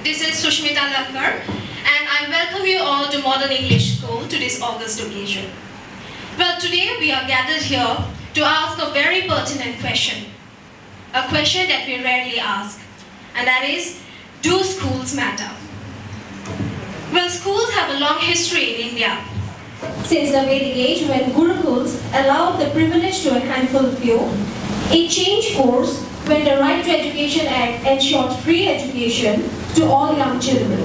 This is Sushmita Lakkar, and I welcome you all to Modern English School to this August occasion. Well, today we are gathered here to ask a very pertinent question. A question that we rarely ask, and that is, do schools matter? Well, schools have a long history in India. Since the Vedic age, when Gurukuls allowed the privilege to a handful of few, it changed course when the Right to Education Act ensured free education to all young children.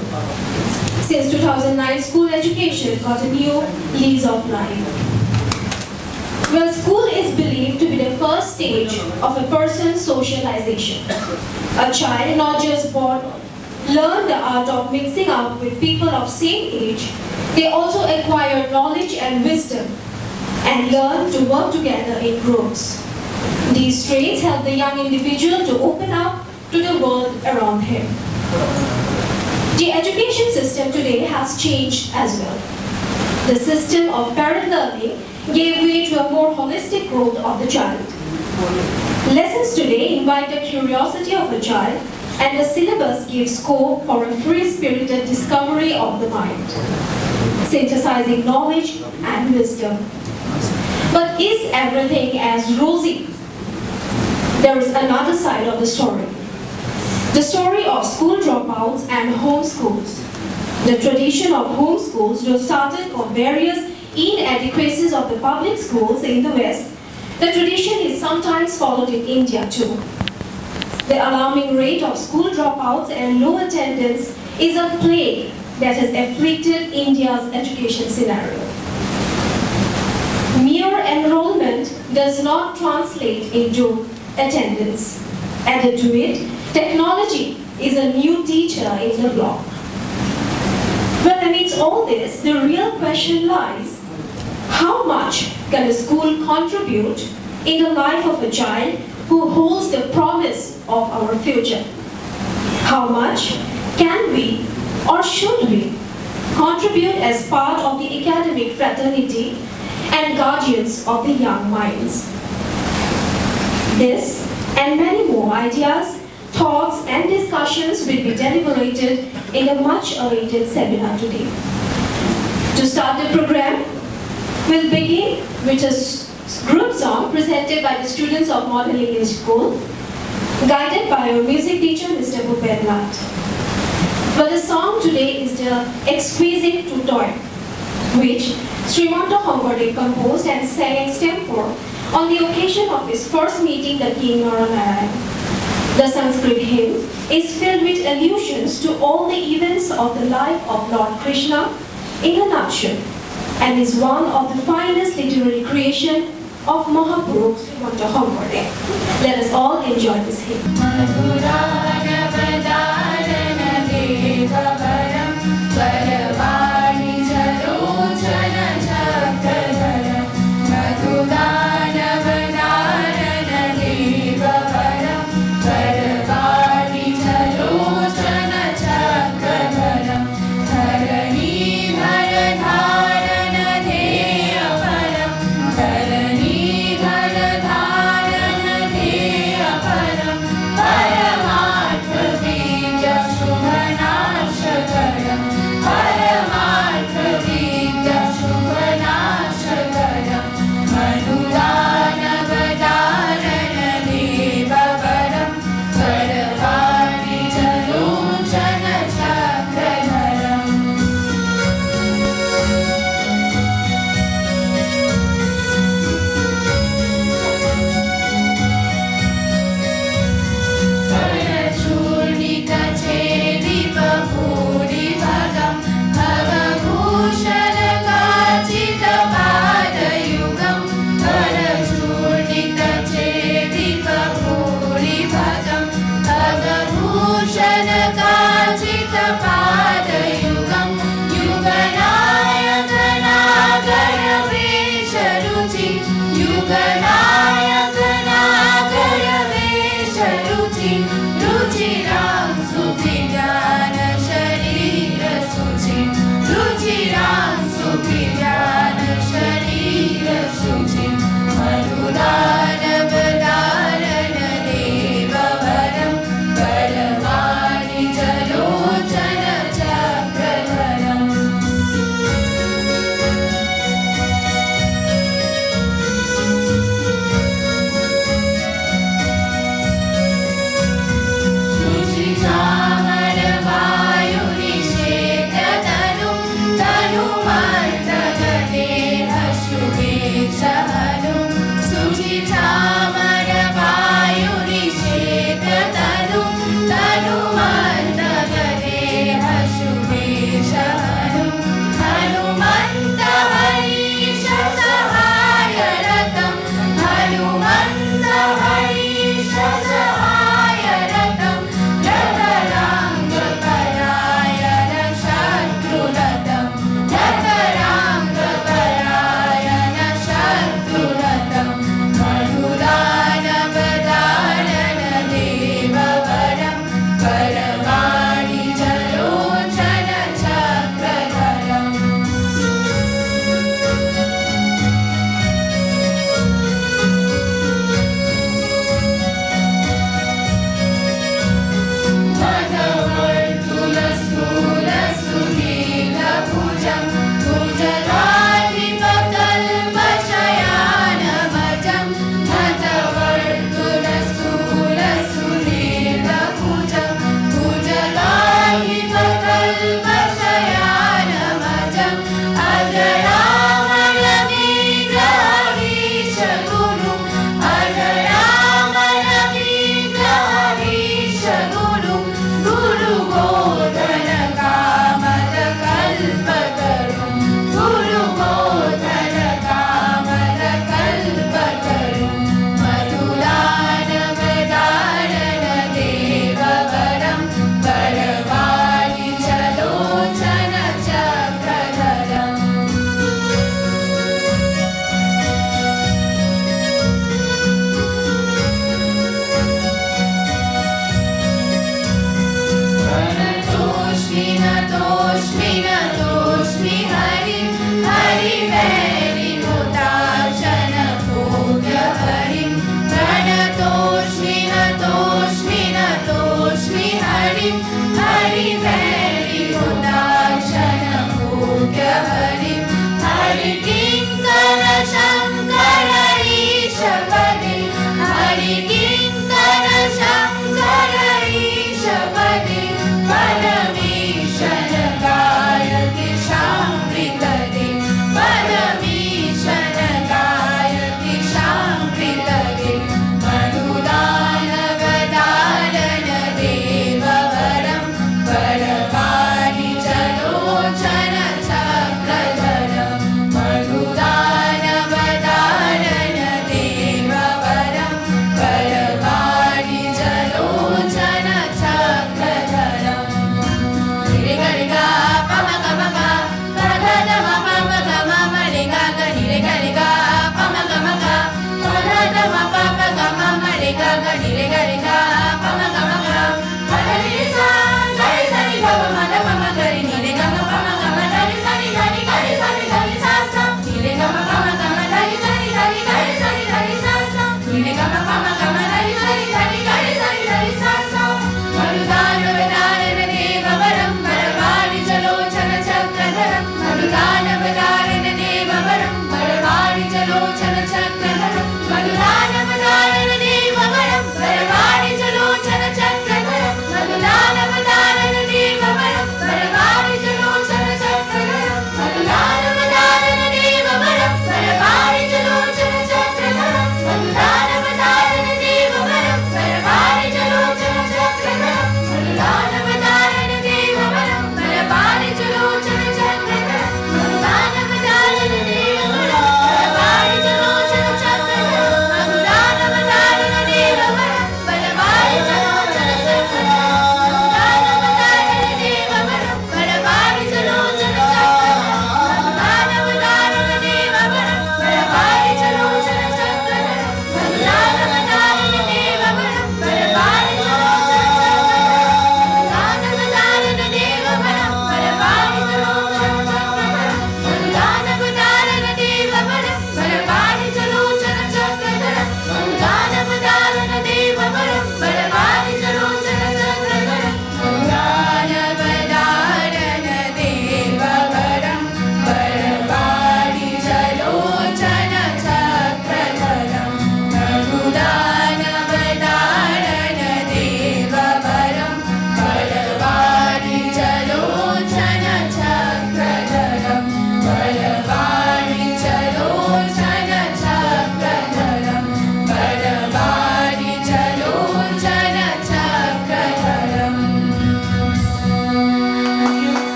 Since 2009, school education got a new lease of life. Well, school is believed to be the first stage of a person's socialization. A child, not just born, learn the art of mixing up with people of same age. They also acquire knowledge and wisdom and learn to work together in groups. These traits help the young individual to open up to the world around him. The education system today has changed as well. The system of parent learning gave way to a more holistic growth of the child. Lessons today invite the curiosity of a child, and the syllabus gives scope for a free-spirited discovery of the mind, synthesizing knowledge and wisdom. But is everything as rosy? There is another side of the story. The story of school dropouts and homeschools. The tradition of homeschools was started for various inadequacies of the public schools in the West. The tradition is sometimes followed in India too. The alarming rate of school dropouts and low attendance is a plague that has afflicted India's education scenario. Mere enrollment does not translate into attendance. Added to it, technology is a new teacher in the block. But amidst all this, the real question lies, how much can a school contribute in the life of a child who holds the promise of our future? How much can we or should we contribute as part of the academic fraternity and guardians of the young minds? This and many more ideas, thoughts and discussions will be deliberated in a much-awaited seminar today. To start the program, we'll begin with a group song presented by the students of Modern English School, guided by our music teacher, Mr. Bhupen. But the song today is the Exquisite Tutoy, which Srimanta Hongode composed and sang extempore on the occasion of his first meeting the King Naranarayan. The Sanskrit hymn is filled with allusions to all the events of the life of Lord Krishna in a nutshell, and is one of the finest literary creation of Mahapurukh Srimanta Hongode. Let us all enjoy this hymn.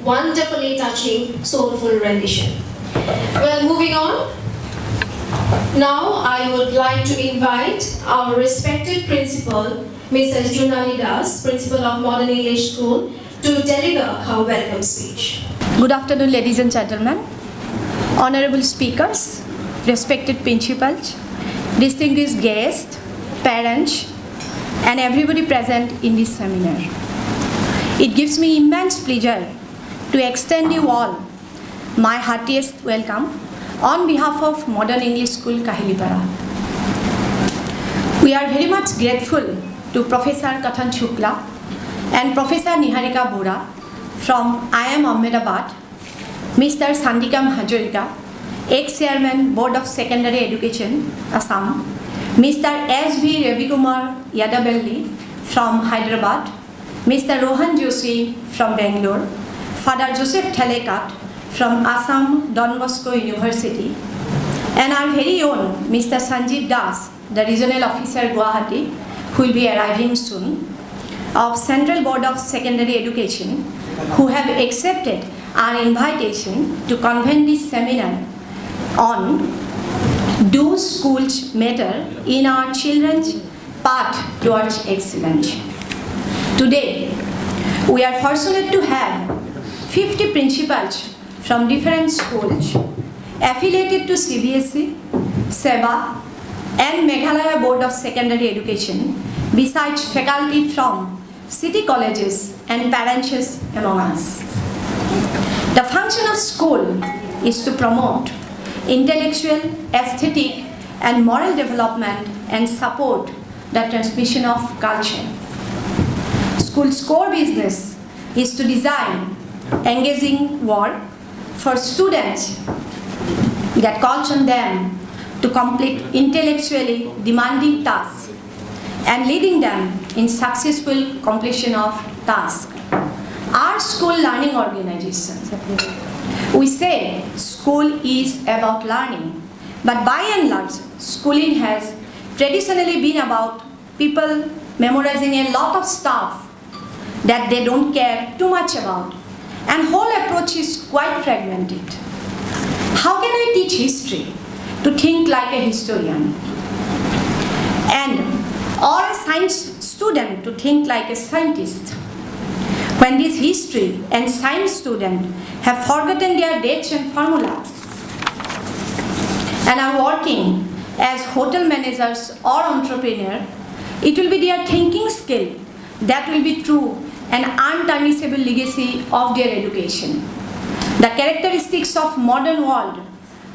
wonderfully touching, soulful rendition. Well, moving on. Now I would like to invite our respected principal, Mrs. Junali Das, Principal of Modern English School, to deliver her welcome speech. Good afternoon, ladies and gentlemen, honorable speakers, respected principals, distinguished guests, parents, and everybody present in this seminar. It gives me immense pleasure to extend you all my heartiest welcome on behalf of Modern English School, Kahilipara. We are very much grateful to Professor Kathan Shukla and Professor Niharika Bora from IIM Ahmedabad, Mr. Sandikam Hajorika, ex-chairman Board of Secondary Education, Assam, Mr. S.V. Ravikumar Yadavelli from Hyderabad, Mr. Rohan Joshi from Bangalore, Father Joseph Thalekat from Assam Don Bosco University, and our very own Mr. Sanjeev Das, the Regional Officer Guwahati, who will be arriving soon, of Central Board of Secondary Education, who have accepted our invitation to convene this seminar on Do Schools Matter in Our Children's Path Towards Excellence. Today, we are fortunate to have 50 principals from different schools affiliated to CBSE, SEBA, and Meghalaya Board of Secondary Education, besides faculty from city colleges and parents among us. The function of school is to promote intellectual, aesthetic, and moral development and support the transmission of culture. School's core business is to design engaging work for students that calls on them to complete intellectually demanding tasks and leading them in successful completion of tasks. Our school learning organization, we say school is about learning, but by and large, schooling has traditionally been about people memorizing a lot of stuff that they don't care too much about, and whole approach is quite fragmented. How can I teach history to think like a historian, and or a science student to think like a scientist, when this history and science student have forgotten their dates and formulas and are working as hotel managers or entrepreneurs? It will be their thinking skill that will be true and untarnishable legacy of their education. The characteristics of modern world,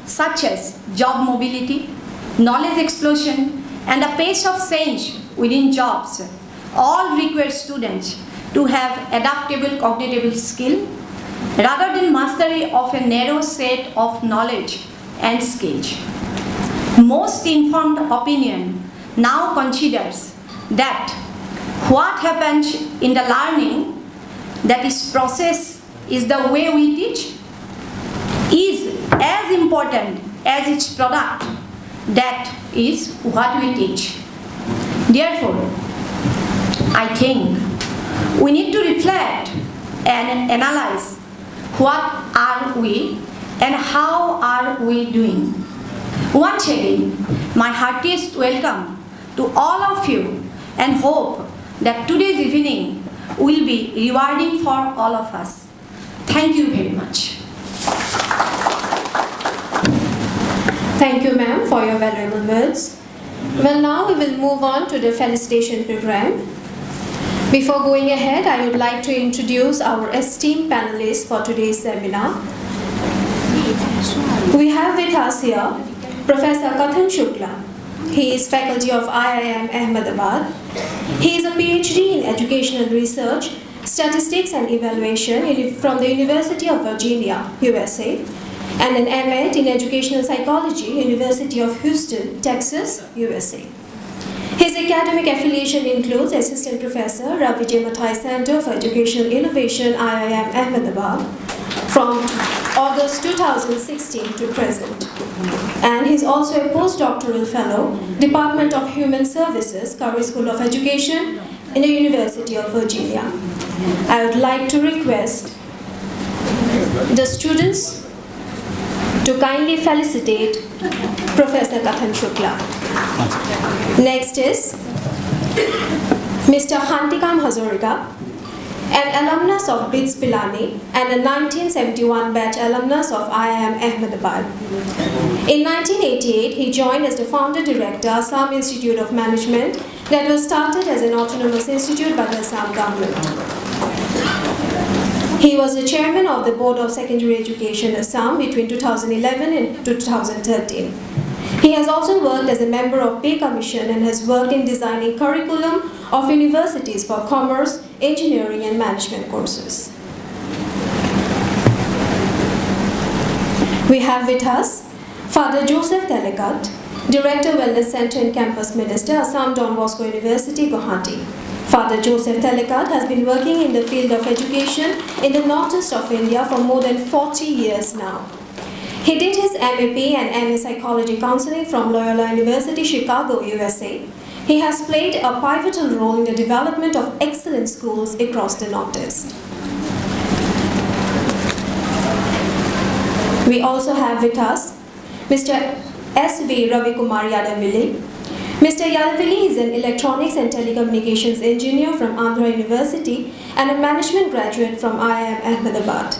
such as job mobility, knowledge explosion, and the pace of change within jobs, all require students to have adaptable cognitive skill rather than mastery of a narrow set of knowledge and skills. Most informed opinion now considers that what happens in the learning, that is process, is the way we teach, is as important as its product, that is what we teach. Therefore, I think we need to reflect and analyze what are we and how are we doing. Once again, my heartiest welcome to all of you, and hope that today's evening will be rewarding for all of us. Thank you very much. Thank you, ma'am, for your valuable words. Well, now we will move on to the felicitation program. Before going ahead, I would like to introduce our esteemed panelists for today's seminar. We have with us here Professor Kathan Shukla. He is faculty of IIM Ahmedabad. He is a PhD in Educational Research, Statistics and Evaluation from the University of Virginia, USA, and an M.Ed in Educational Psychology, University of Houston, Texas, USA. His academic affiliation includes Assistant Professor, Ravi J. Mathai Center for Educational Innovation, IIM Ahmedabad, from August 2016 to present. And he's also a postdoctoral fellow, Department of Human Services, Curry School of Education in the University of Virginia. I would like to request the students to kindly felicitate Professor Kathan Shukla. Next is Mr. Hantikam Hazarika, an alumnus of BITS Pilani and a 1971 batch alumnus of IIM Ahmedabad. In 1988, he joined as the founder director Assam Institute of Management that was started as an autonomous institute by the Assam government. He was the chairman of the Board of Secondary Education Assam between 2011 and 2013. He has also worked as a member of Pay Commission and has worked in designing curriculum of universities for commerce, engineering and management courses. We have with us Father Joseph Telekat, Director Wellness Center and Campus Minister, Assam Don Bosco University, Guwahati. Father Joseph Telekat has been working in the field of education in the northeast of India for more than 40 years now. He did his MAP and MA Psychology Counseling from Loyola University, Chicago, USA. He has played a pivotal role in the development of excellent schools across the Northeast. We also have with us Mr. S.V. Ravikumar Yadavili. Mr. Yadavili is an electronics and telecommunications engineer from Andhra University and a management graduate from IIM Ahmedabad.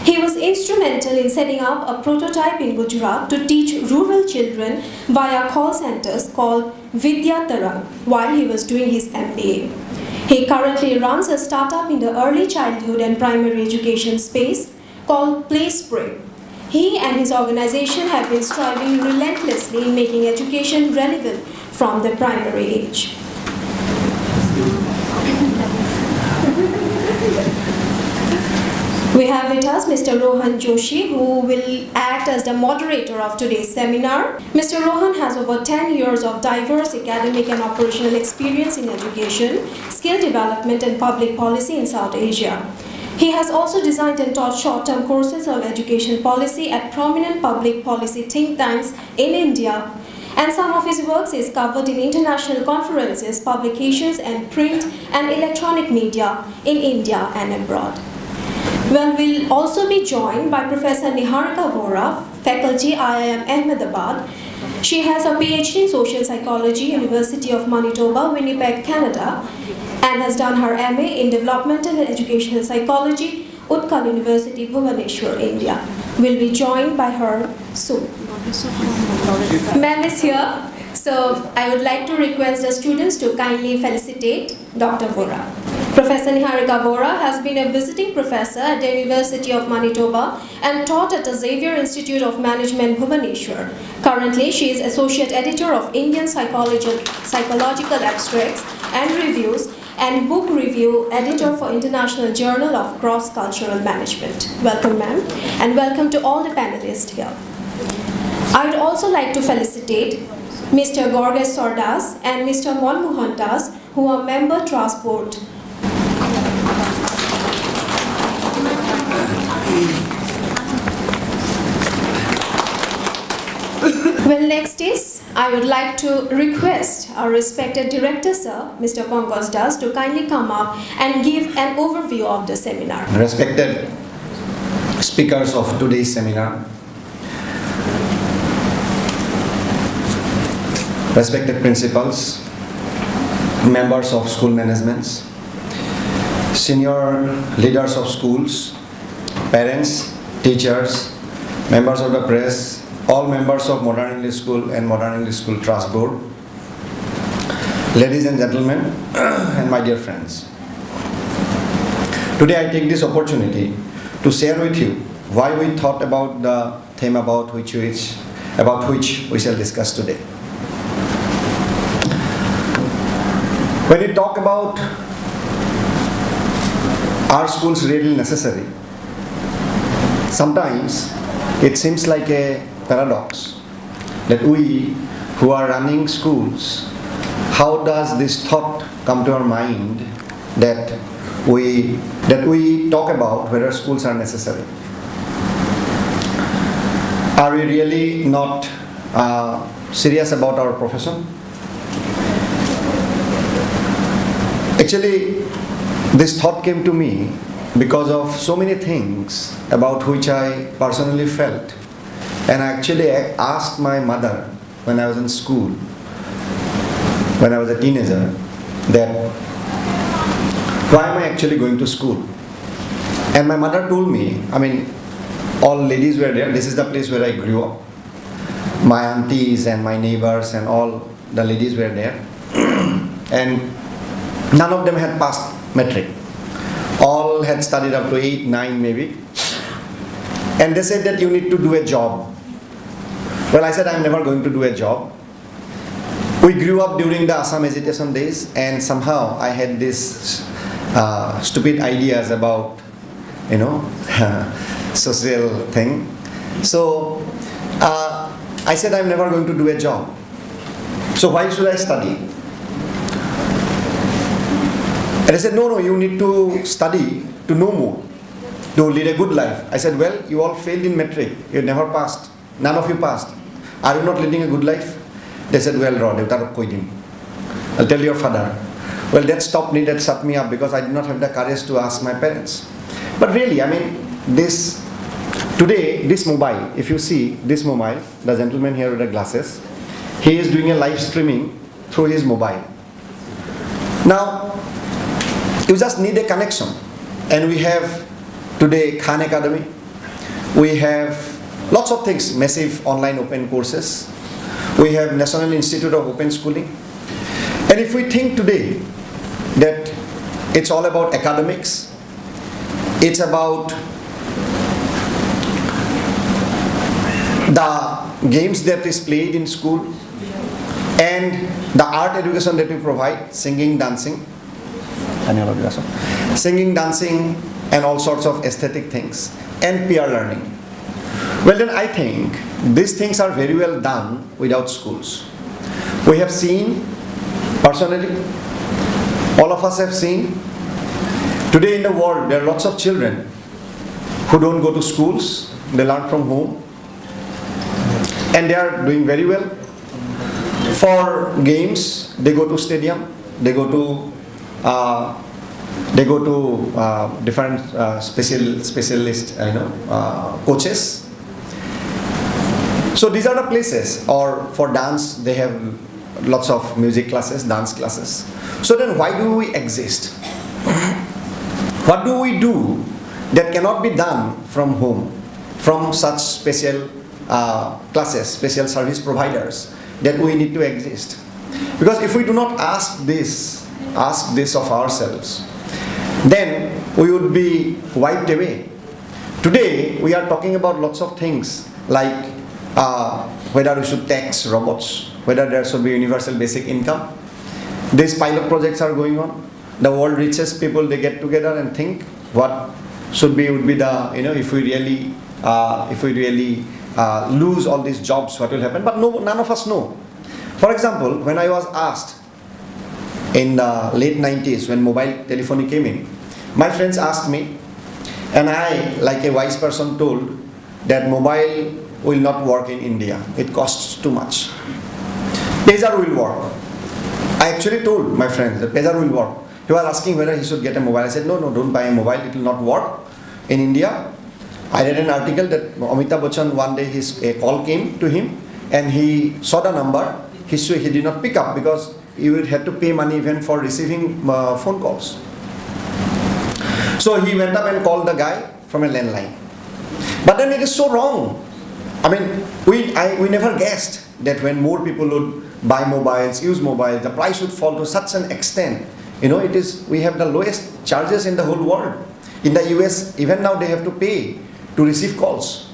He was instrumental in setting up a prototype in Gujarat to teach rural children via call centers called Vidya Tarang while he was doing his MBA. He currently runs a startup in the early childhood and primary education space called Play Spring. He and his organization have been striving relentlessly in making education relevant from the primary age. We have with us Mr. Rohan Joshi, who will act as the moderator of today's seminar. Mr. Rohan has over 10 years of diverse academic and operational experience in education, skill development and public policy in South Asia. He has also designed and taught short-term courses of education policy at prominent public policy think tanks in India, and some of his works is covered in international conferences, publications and print and electronic media in India and abroad. Well, we'll also be joined by Professor Niharika Vora, faculty IIM Ahmedabad. She has a PhD in social psychology, University of Manitoba, Winnipeg, Canada, and has done her MA in developmental and educational psychology, Utkal University, Bhubaneswar, India. We'll be joined by her soon. Ma'am is here, so I would like to request the students to kindly felicitate Dr. Vora. Professor Niharika Vora has been a visiting professor at the University of Manitoba and taught at the Xavier Institute of Management, Bhubaneswar. Currently, she is Associate Editor of Indian Psychological Abstracts and Reviews and Book Review Editor for International Journal of Cross-Cultural Management. Welcome, ma'am, and welcome to all the panelists here. I would also like to felicitate Mr. Gorges Sordas and Mr. Monmohan Das, who are member trust board. Well, next is, I would like to request our respected director, sir, Mr. Pongos Das, to kindly come up and give an overview of the seminar. Respected speakers of today's seminar, respected principals, members of school managements, senior leaders of schools, parents, teachers, members of the press, all members of Modern English School and Modern English School Trust Board, ladies and gentlemen, and my dear friends. Today I take this opportunity to share with you why we thought about the theme about which we shall discuss today. When we talk about are schools really necessary, sometimes it seems like a paradox that we who are running schools, how does this thought come to our mind that we talk about whether schools are necessary? Are we really not serious about our profession? Actually, this thought came to me because of so many things about which I personally felt. And actually I asked my mother when I was in school, when I was a teenager, that why am I actually going to school? And my mother told me, all ladies were there. This is the place where I grew up. My aunties and my neighbors and all the ladies were there. And none of them had passed metric. All had studied up to 8, 9 maybe. And they said that you need to do a job. Well, I said I'm never going to do a job. We grew up during the Assam agitation days, and somehow I had this stupid ideas about, social thing. So I said I'm never going to do a job. So why should I study? And I said, no, you need to study to know more, to lead a good life. I said, well, you all failed in metric. You never passed. None of you passed. Are you not leading a good life? They said, well, Rod, I'll tell your father. Well, that stopped me, that shut me up, because I did not have the courage to ask my parents. But really, today, this mobile, if you see this mobile, the gentleman here with the glasses, he is doing a live streaming through his mobile. Now, you just need a connection. And we have today Khan Academy. We have lots of things, massive online open courses. We have National Institute of Open Schooling. And if we think today that it's all about academics, it's about the games that is played in school, and the art education that we provide, singing, dancing, and all sorts of aesthetic things, and peer learning. Well, then I think these things are very well done without schools. We have seen, personally, all of us have seen, today in the world there are lots of children who don't go to schools, they learn from home, and they are doing very well. For games, they go to stadium, they go to different specialist coaches. So these are the places. Or for dance, they have lots of music classes, dance classes. So then why do we exist? What do we do that cannot be done from home, from such special classes, special service providers, that we need to exist? Because if we do not ask this of ourselves, then we would be wiped away. Today we are talking about lots of things, like whether we should tax robots, whether there should be universal basic income. These pilot projects are going on. The world richest people, they get together and think what would be the, if we really lose all these jobs, what will happen? But none of us know. For example, when I was asked in the late 90s, when mobile telephony came in, my friends asked me, and I, like a wise person, told that mobile will not work in India. It costs too much. Pager will work. I actually told my friends that pager will work. He was asking whether he should get a mobile. I said, no, don't buy a mobile. It will not work in India. I read an article that Amitabh Bachchan, one day a call came to him and he saw the number. He did not pick up because he would have to pay money even for receiving phone calls. So he went up and called the guy from a landline. But then it is so wrong. We never guessed that when more people would buy mobiles, use mobiles, the price would fall to such an extent. We have the lowest charges in the whole world. In the US, even now they have to pay to receive calls.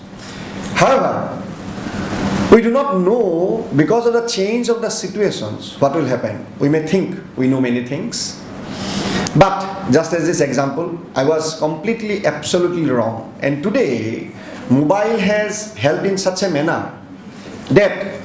However, we do not know, because of the change of the situations, what will happen. We may think we know many things, but just as this example, I was completely, absolutely wrong. And today, mobile has helped in such a manner that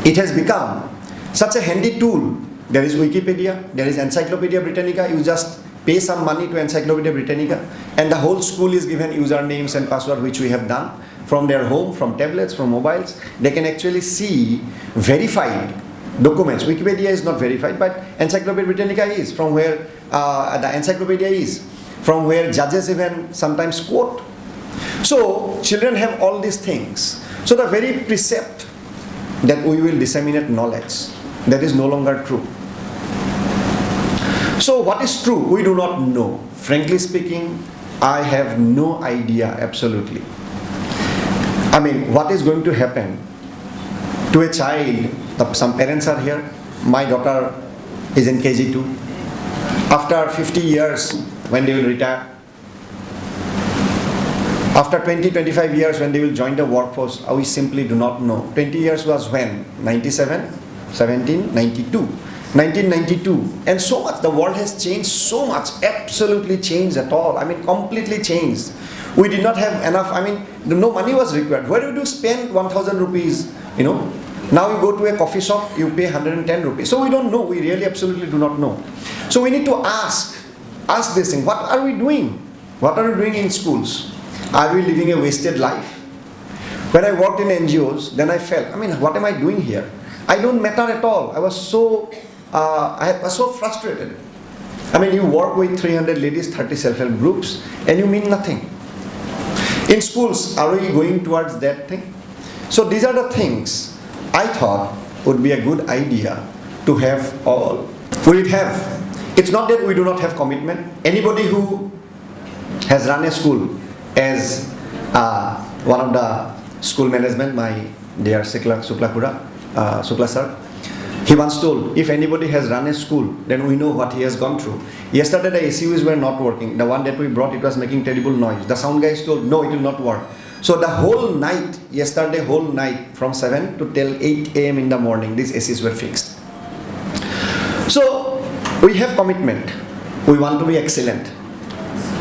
it has become such a handy tool. There is Wikipedia, there is Encyclopedia Britannica. You just pay some money to Encyclopedia Britannica, and the whole school is given usernames and password, which we have done from their home, from tablets, from mobiles. They can actually see verified documents. Wikipedia is not verified, but Encyclopedia Britannica is, from where the encyclopedia is. from where judges even sometimes quote. So children have all these things. So the very precept that we will disseminate knowledge, that is no longer true. So what is true? We do not know. Frankly speaking, I have no idea absolutely. I mean, what is going to happen to a child? Some parents are here. My daughter is in KG2. After 50 years, when they will retire, after 20-25 years when they will join the workforce, we simply do not know. 20 years was when? 97, 17, 92. 1992. And so much, the world has changed so much, absolutely changed at all. I mean, completely changed. We did not have enough, I mean, no money was required. Where would you spend 1,000 rupees, you know? Now you go to a coffee shop, you pay 110 rupees. So we don't know, we really absolutely do not know. So we need to ask this thing, what are we doing? What are we doing in schools? Are we living a wasted life? When I worked in NGOs, then I felt, I mean, what am I doing here? I don't matter at all. I was so frustrated. I mean, you work with 300 ladies, 30 self-help groups, and you mean nothing. In schools, are we going towards that thing? So these are the things I thought would be a good idea to have all. We would have. It's not that we do not have commitment. Anybody who has run a school as one of the school management, my dear Shukla sir, he once told, if anybody has run a school, then we know what he has gone through. Yesterday the ACUs were not working. The one that we brought, it was making terrible noise. The sound guys told, no, it will not work. So the whole night, yesterday whole night, from 7 to till 8 a.m. in the morning, these ACs were fixed. So we have commitment. We want to be excellent.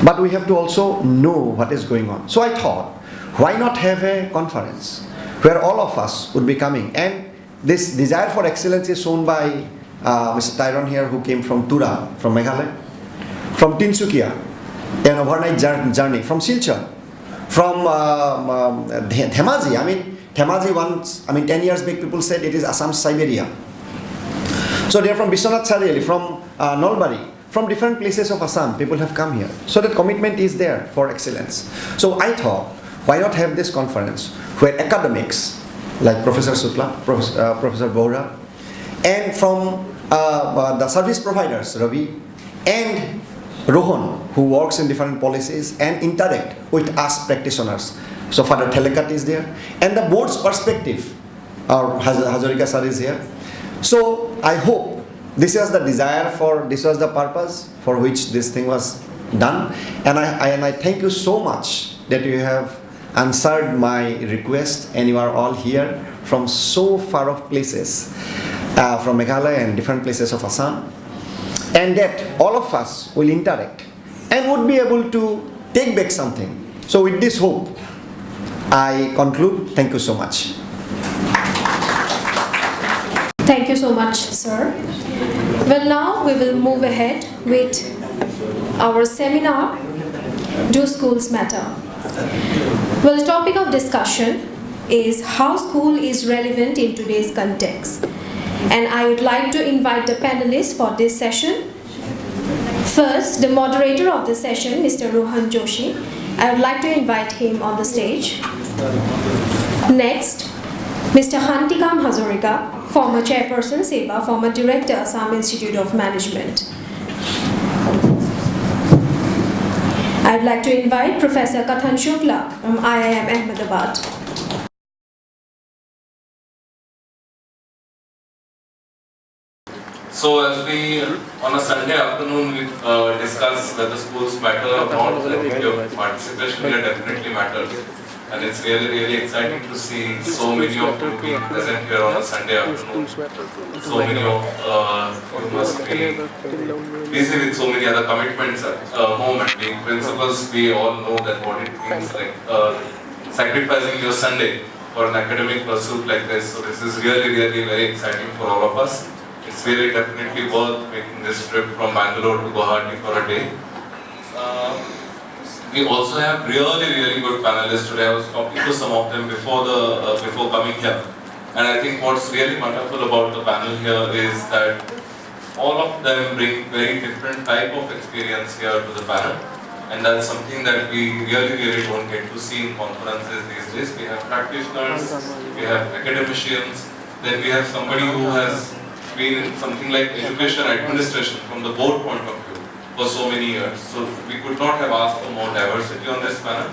But we have to also know what is going on. So I thought, why not have a conference where all of us would be coming? And this desire for excellence is shown by Mr. Tyrone here, who came from Tura, from Meghalaya, from Tinsukia, an overnight journey, from Silchar, from Dhemaji. I mean, Dhemaji once, 10 years back, people said it is Assam, Siberia. So they are from Bishwanath Chariali, from Nalbari, from different places of Assam. People have come here. So that commitment is there for excellence. So I thought, why not have this conference where academics, like Professor Shukla, Professor Bohra, and from the service providers, Ravi, and Rohan, who works in different policies and interact with us practitioners. So Father Thelekat is there, and the board's perspective, our Hazarika sir is here. So I hope this was the desire this was the purpose for which this thing was done, and I thank you so much that you have answered my request, and you are all here from so far off places, from Meghalaya and different places of Assam, and that all of us will interact and would be able to take back something. So with this hope, I conclude. Thank you so much. Thank you so much, sir. Well, now we will move ahead with our seminar, Do Schools Matter? Well, the topic of discussion is how school is relevant in today's context. And I would like to invite the panelists for this session. First, the moderator of the session, Mr. Rohan Joshi. I would like to invite him on the stage. Next, Mr. Hantikam Hazarika, former chairperson, SEBA, former director, Assam Institute of Management. I would like to invite Professor Kathan Shukla from IIM Ahmedabad. So as we, on a Sunday afternoon, we discuss whether schools matter or not, I think your participation here definitely matters. And it's really, really exciting to see so many of you being present here on a Sunday afternoon. So many of you must be busy with so many other commitments at home. And being principals, we all know that what it means, like sacrificing your Sunday for an academic pursuit like this. So this is really, really very exciting for all of us. It's really definitely worth making this trip from Bangalore to Guwahati for a day. We also have really, really good panelists today. I was talking to some of them before coming here. And I think what's really wonderful about the panel here is that all of them bring very different type of experience here to the panel. And that's something that we really don't get to see in conferences these days. We have practitioners, we have academicians, then we have somebody who has been in something like education administration from the board point of view for so many years. So we could not have asked for more diversity on this panel.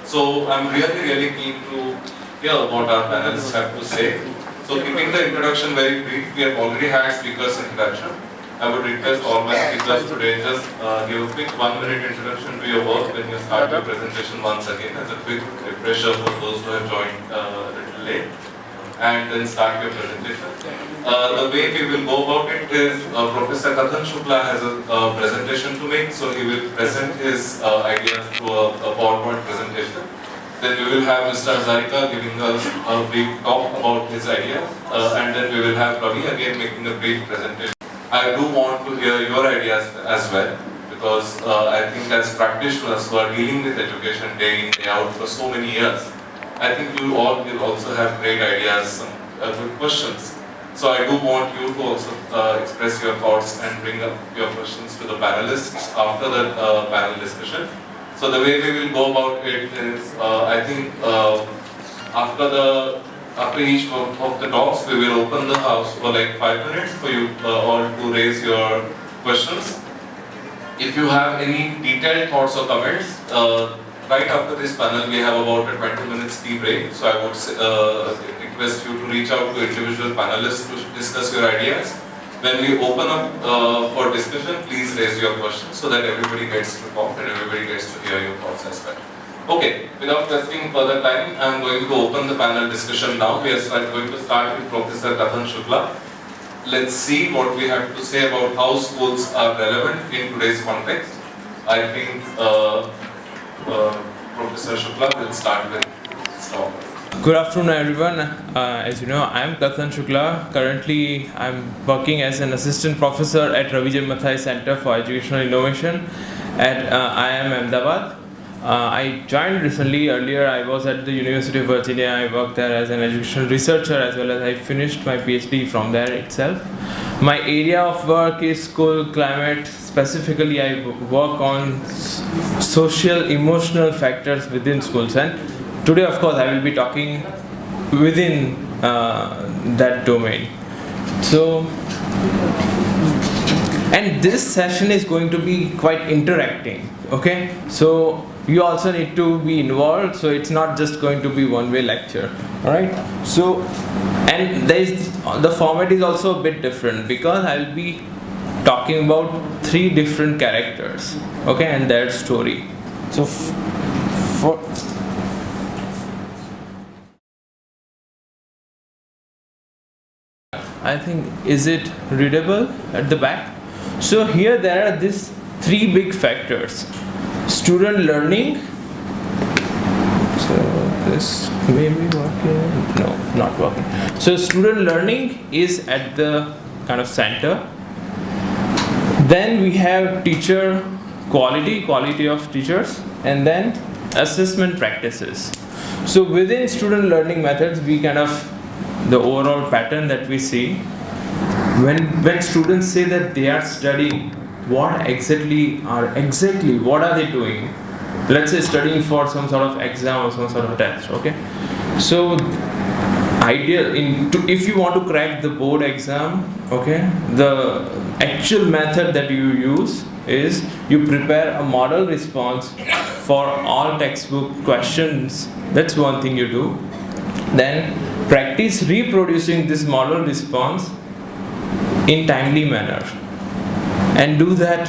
So I'm really keen to hear what our panelists have to say. So keeping the introduction very brief, we have already had speakers' introduction. I would request all my speakers today just give a quick 1-minute introduction to your work when you start your presentation once again as a quick refresher for those who have joined a little late, and then start your presentation. The way we will go about it is Professor Kathan Shukla has a presentation to make, so he will present his ideas through a PowerPoint presentation. Then we will have Mr. Hazarika giving us a brief talk about his ideas, and then we will have Ravi again making a brief presentation. I do want to hear your ideas as well, because I think as practitioners who are dealing with education day in, day out for so many years, I think you all will also have great ideas, some good questions. So I do want you to also express your thoughts and bring up your questions to the panelists after the panel discussion. So the way we will go about it is, I think after each of the talks, we will open the house for like 5 minutes for you all to raise your questions. If you have any detailed thoughts or comments, right after this panel, we have about a 20 minutes tea break. So I would request you to reach out to individual panelists to discuss your ideas. When we open up for discussion, please raise your questions so that everybody gets to talk and everybody gets to hear your thoughts as well. Okay, without wasting further time, I am going to open the panel discussion now. We are going to start with Professor Kathan Shukla. Let's see what we have to say about how schools are relevant in today's context. I think Professor Shukla will start with his talk. Good afternoon, everyone. As you know, I am Kathan Shukla. Currently, I am working as an assistant professor at Ravi J. Mathai Center for Educational Innovation at IIM Ahmedabad. I joined recently. Earlier, I was at the University of Virginia. I worked there as an educational researcher, as well as I finished my PhD from there itself. My area of work is school climate. Specifically, I work on social emotional factors within schools, and today, of course, I will be talking within that domain. So, and this session is going to be quite interacting, okay? So, you also need to be involved, so it's not just going to be one-way lecture, alright? So, and the format is also a bit different because I'll be talking about 3 different characters, okay, and their story. So, I think, is it readable at the back? So here there are these 3 big factors. Student learning. So this may be working. No, not working. So student learning is at the kind of center. Then we have teacher quality of teachers, and then assessment practices. So within student learning methods, we kind of the overall pattern that we see when students say that they are studying, what are they doing? Let's say studying for some sort of exam or some sort of test, okay? So if you want to crack the board exam, okay, the actual method that you use is you prepare a model response for all textbook questions. That's one thing you do. Then practice reproducing this model response in timely manner, and do that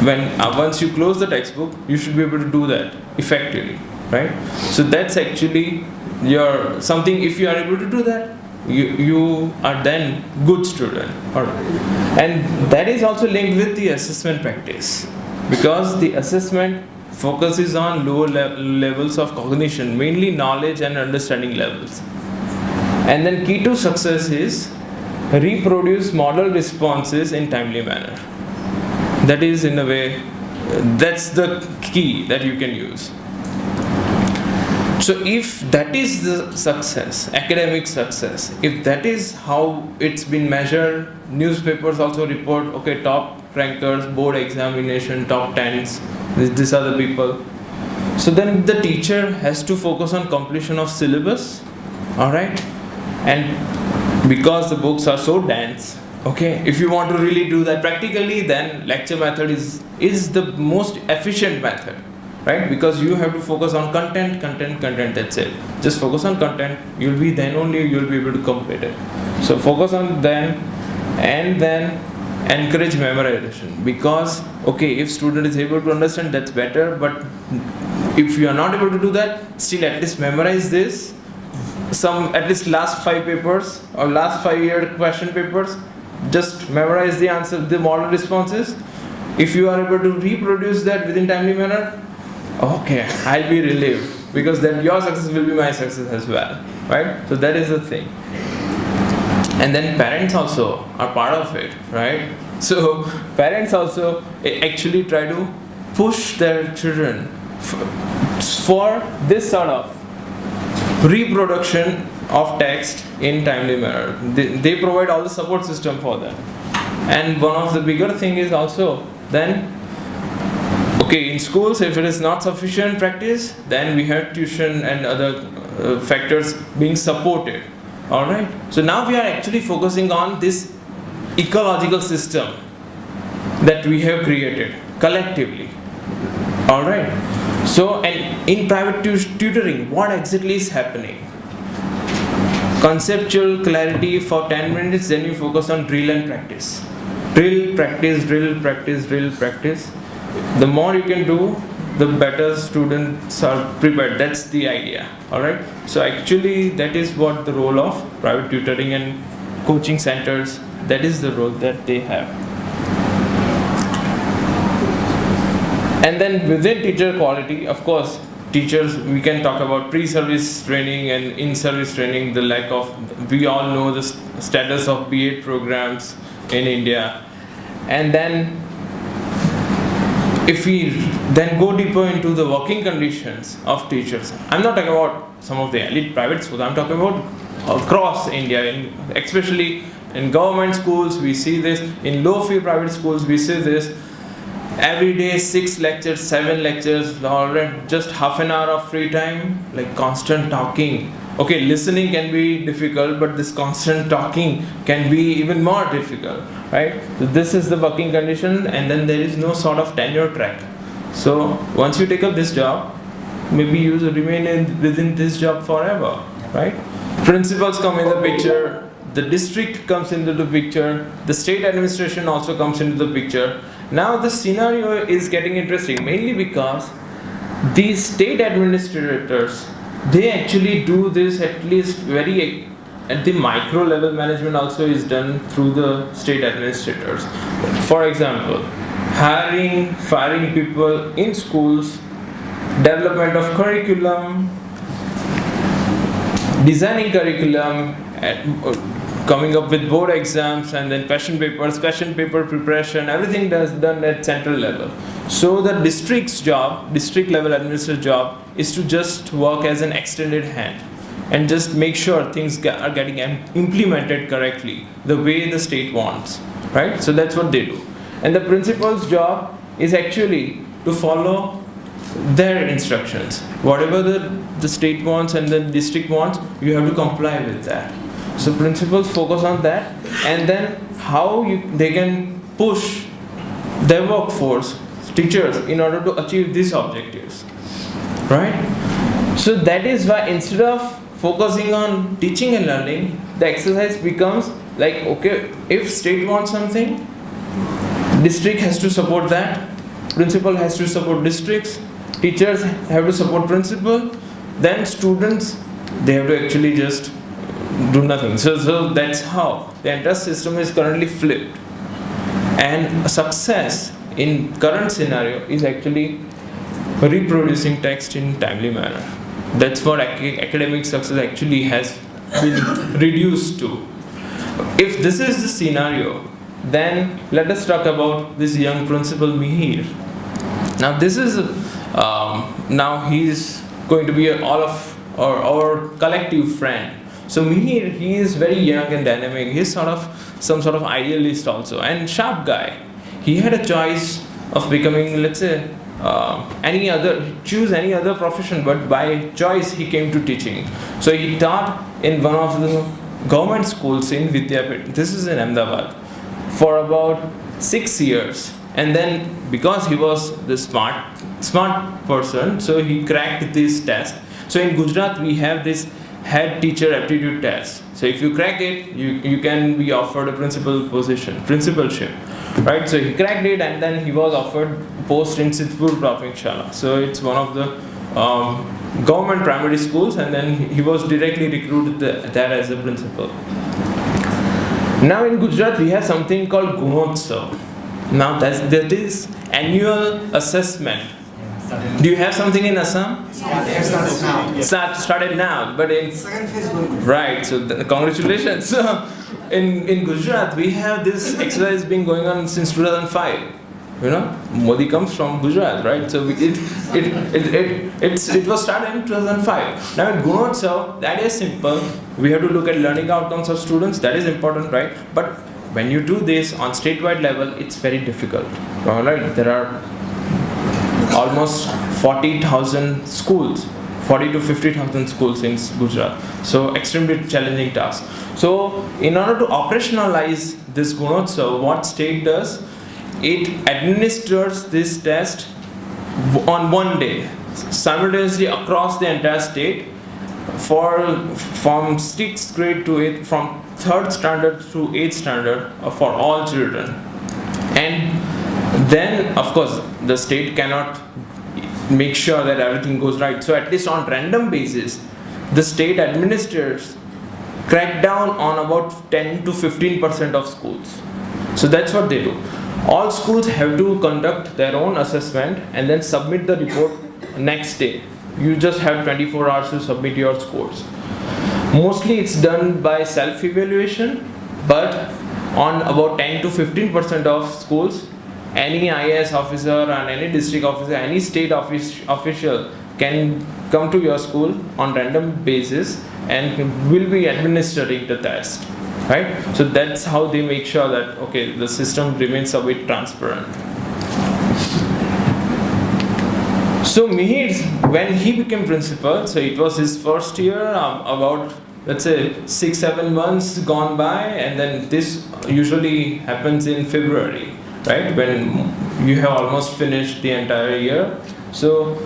when once you close the textbook, you should be able to do that effectively, right? So that's actually your something. If you are able to do that, you are then good student, all right? And that is also linked with the assessment practice, because the assessment focuses on lower levels of cognition, mainly knowledge and understanding levels. And then key to success is reproduce model responses in timely manner. That is, in a way, that's the key that you can use. So if that is the success, academic success, if that is how it's been measured, newspapers also report, okay, top rankers, board examination, top 10s, These are the people. So then the teacher has to focus on completion of syllabus, all right? And because the books are so dense, okay, if you want to really do that practically, then lecture method is the most efficient method, right? Because you have to focus on content, that's it. Just focus on content, then only you'll be able to complete it. So focus on then, and then encourage memorization, because okay, if student is able to understand, that's better, but if you are not able to do that, still at least memorize this, at least last 5 papers or last 5-year question papers, just memorize the answer, the model responses. If you are able to reproduce that within timely manner, okay, I'll be relieved, because then your success will be my success as well, right? So that is the thing. And then parents also are part of it, right? So parents also actually try to push their children for this sort of reproduction of text in timely manner. They provide all the support system for them. And one of the bigger thing is also then, okay, in schools, if it is not sufficient practice, then we have tuition and other factors being supported. All right. So now we are actually focusing on this ecological system that we have created collectively. All right. So, and in private tutoring, what exactly is happening? Conceptual clarity for 10 minutes, then you focus on drill and practice. Drill, practice, drill, practice, drill, practice. The more you can do, the better students are prepared. That's the idea. Alright. So actually that is what the role of private tutoring and coaching centers, that is the role that they have. And then within teacher quality, of course, teachers, we can talk about pre-service training and in-service training, the lack of, we all know the status of B.Ed programs in India. And then if we then go deeper into the working conditions of teachers, I'm not talking about some of the elite private schools, I'm talking about across India, especially in government schools, we see this, in low-fee private schools, we see this. Every day 6 lectures, 7 lectures, or just half an hour of free time, like constant talking. Okay, listening can be difficult, but this constant talking can be even more difficult, right? So this is the working condition, and then there is no sort of tenure track. So once you take up this job, maybe you remain within this job forever, right? Principals come in the picture, the district comes into the picture, the state administration also comes into the picture. Now the scenario is getting interesting, mainly because these state administrators, they actually do this at least very at the micro level. Management also is done through the state administrators. For example, hiring, firing people in schools, development of curriculum, designing curriculum, coming up with board exams, and then question paper preparation, everything is done at central level. So the district level administrator job is to just work as an extended hand and just make sure things are getting implemented correctly the way the state wants, right? So that's what they do. And the principal's job is actually to follow their instructions. Whatever the state wants and the district wants, you have to comply with that. So principals focus on that, and then how they can push their workforce, teachers, in order to achieve these objectives, right? So that is why instead of focusing on teaching and learning, the exercise becomes like, okay, if state wants something, district has to support that, principal has to support districts, teachers have to support principal, then students, they have to actually just do nothing. So that's how the entire system is currently flipped. And success in current scenario is actually reproducing text in timely manner. That's what academic success actually has been reduced to. If this is the scenario, then let us talk about this young principal Mihir. Now this is now he is going to be our collective friend. So Mihir, he is very young and dynamic. He's some sort of idealist also, and sharp guy. He had a choice of becoming, let's say, choose any other profession, but by choice he came to teaching. So he taught in one of the government schools in Vidyapit. This is in Ahmedabad for about 6 years. And then because he was the smart person, so he cracked this test. So in Gujarat we have this head teacher aptitude test. So if you crack it, you can be offered a principalship, right? So he cracked it, and then he was offered post in Sidhpur Prathmik Shala. So it's one of the government primary schools, and then he was directly recruited there as a principal. Now in Gujarat we have something called Gunotsav. Now that is annual assessment. Do you have something in Assam? Started now, but in right. So congratulations. So in Gujarat we have this exercise been going on since 2005. You know, Modi comes from Gujarat, right? So it was started in 2005. Now in Gunotsav, that is simple. We have to look at learning outcomes of students. That is important, right? But when you do this on statewide level, it's very difficult. All right, there are almost 40,000 schools, 40 to 50,000 schools in Gujarat. So extremely challenging task. So in order to operationalize this Gunotsav, what state does? It administers this test on one day, simultaneously across the entire state, from 6th grade to 8th, from 3rd standard to 8th standard for all children. And then of course the state cannot make sure that everything goes right. So at least on random basis, the state administrators crack down on about 10 to 15% of schools. So that's what they do. All schools have to conduct their own assessment and then submit the report next day. You just have 24 hours to submit your scores. Mostly it's done by self-evaluation, but on about 10 to 15% of schools, any IAS officer and any district officer, any state official can come to your school on random basis and will be administering the test, right? So that's how they make sure that, okay, the system remains a bit transparent. So Mihir, when he became principal, so it was his first year, about let's say 6-7 months gone by, and then this usually happens in February, right, when you have almost finished the entire year. So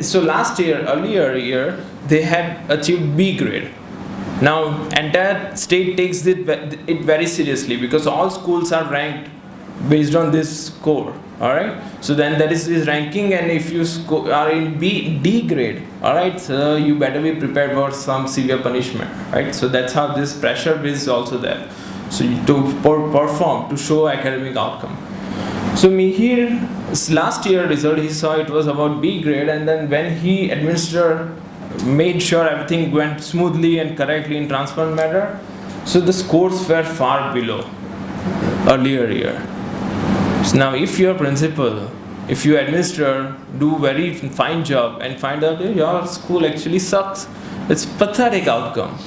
so last year, earlier year, they had achieved B grade. Now entire state takes it very seriously because all schools are ranked based on this score. Alright, so then that is this ranking, and if you are in D grade, alright, so you better be prepared for some severe punishment, right? So that's how this pressure is also there. So to perform, to show academic outcome. So Mihir's last year result, he saw it was about B grade, and then when he made sure everything went smoothly and correctly in transparent manner, so the scores were far below earlier year. So now if your principal, if you administrator do very fine job and find out your school actually sucks, it's pathetic outcome.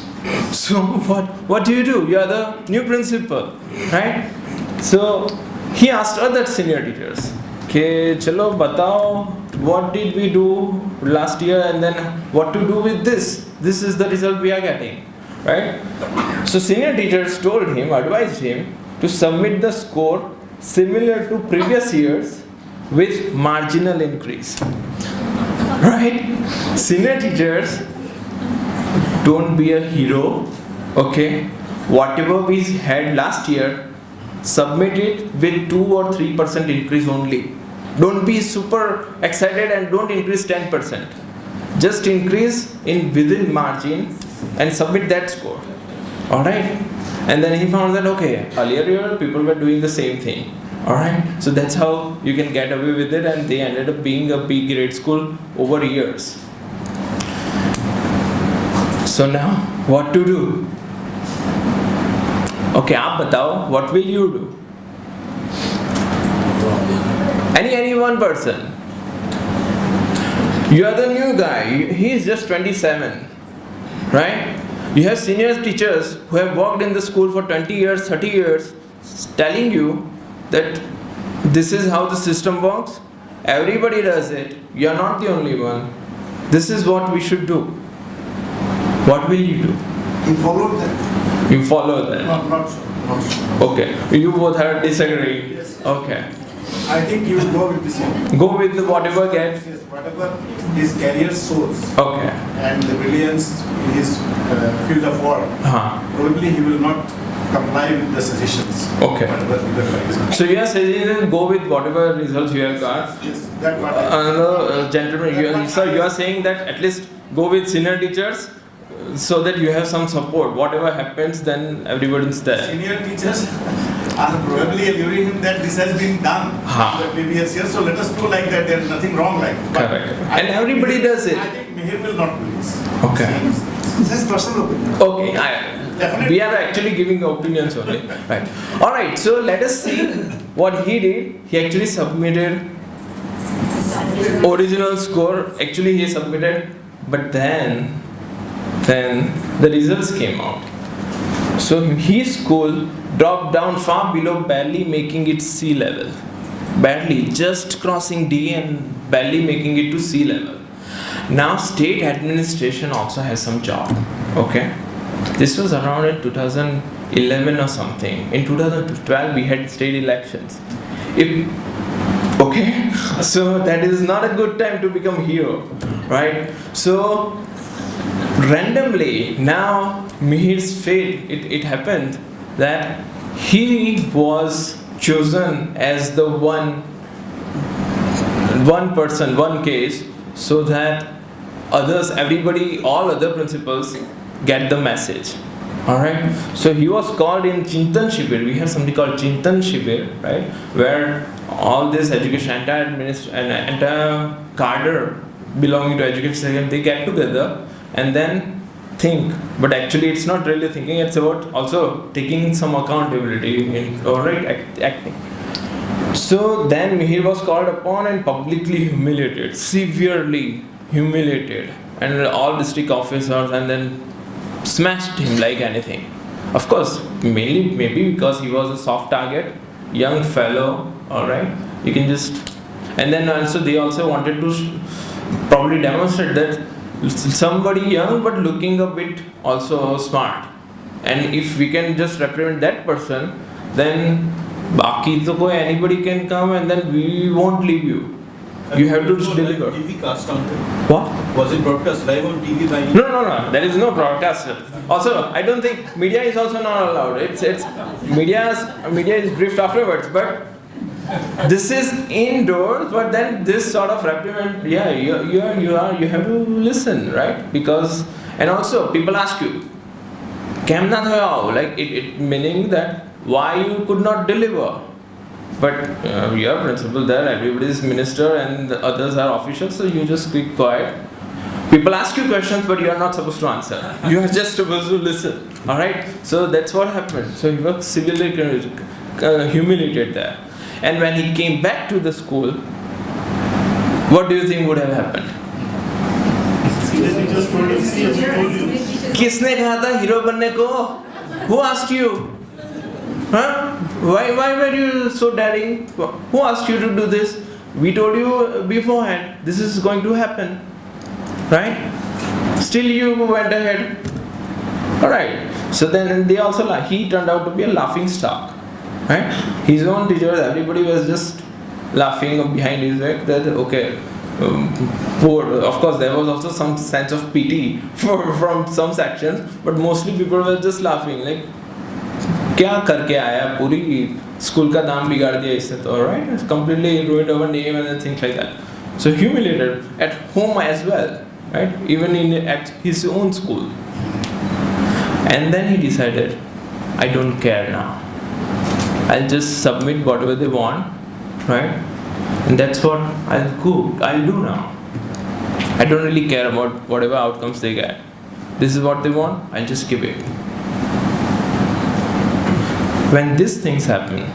So what do? You are the new principal, right? So he asked other senior teachers, okay, chalo batao, what did we do last year and then what to do with this? This is the result we are getting, right? So senior teachers advised him to submit the score similar to previous years with marginal increase, right? Senior teachers, don't be a hero, okay? Whatever we had last year, submit it with 2 or 3% increase only. Don't be super excited and don't increase 10%. Just increase within margin and submit that score, alright? And then he found that, okay, earlier year people were doing the same thing. Alright, so that's how you can get away with it, and they ended up being a B grade school over years. So now, what to do? Okay, aap batao, what will you do? Any one person. You are the new guy, he is just 27, right? You have senior teachers who have worked in the school for 20 years, 30 years, telling you that this is how the system works. Everybody does it. You are not the only one. This is what we should do. What will you do? He followed that. You follow that. Not so. Not so. Okay. You both are disagreeing. Yes. Okay. I think you will go with the same. Go with whatever gets. Yes, whatever his career shows Okay. and the brilliance in his field of work, probably he will not comply with the suggestions. Okay. Whatever the advice. So you are saying go with whatever results you have got. Yes, that what I Another gentleman, you are saying that at least go with senior teachers so that you have some support. Whatever happens, then everybody's there. Senior teachers are probably alluring him that this has been done the previous year, so let us do like that. There is nothing wrong like that. Correct. I And think everybody Mihir- does it. I think Mihir will not do this. Okay. This is personal opinion. Okay, Definitely. we are actually giving opinions only. Right. All right. So let us see what he did. He actually submitted original score. Actually, he submitted, but then the results came out. So his school dropped down far below, barely making it sea level. Barely, just crossing D and barely making it to sea level. Now state administration also has some job. Okay, this was around in 2011 or something. In 2012 we had state elections. Okay, so that is not a good time to become hero, right? So randomly now Mihir's fate, it happened that he was chosen as the one person, one case, so that others, everybody, all other principals get the message. Alright, so he was called in Chintan Shibir. We have something called Chintan Shibir, right? Where all this education, entire cadre belonging to education sector, they get together and then think. But actually, it's not really thinking. It's about also taking some accountability in acting. So then Mihir was called upon and publicly humiliated, severely humiliated, and all district officers and then smashed him like anything. Of course, mainly maybe because he was a soft target, young fellow. All right, you can just, and then also they also wanted to probably demonstrate that somebody young but looking a bit also smart, and if we can just represent that person, then baki to koi anybody can come and then we won't leave you. You have to deliver. TV cast on it. What? Was it broadcast live on TV by No. There is no broadcast. Also, I don't think media is also not allowed. It's media is briefed afterwards. But this is indoors. But then this sort of reprimand, yeah, you have to listen, right? Because, and also people ask you, "Kem na thayao?" Like it meaning that why you could not deliver. But you are principal there, everybody is minister and the others are officials, so you just keep quiet. People ask you questions, but you are not supposed to answer. You are just supposed to listen. Alright? So that's what happened. So he was severely humiliated there. And when he came back to the school, what do you think would have happened? Kisne kaha tha hero banne ko? Who asked you? Huh? Why were you so daring? Who asked you to do this? We told you beforehand, this is going to happen. Right? Still you went ahead. Alright. So then they also he turned out to be a laughing stock. Right? His own teachers, everybody was just laughing behind his back that okay. Poor. Of course, there was also some sense of pity from some sections, but mostly people were just laughing like क्या करके आया पूरी school का नाम बिगाड़ दिया इससे तो right completely ruined our name and things like that. So humiliated at home as well, right? Even at his own school. And then he decided, I don't care now. I'll just submit whatever they want, right? And that's what I'll do now. I don't really care about whatever outcomes they get. This is what they want, I'll just give it. When these things happen,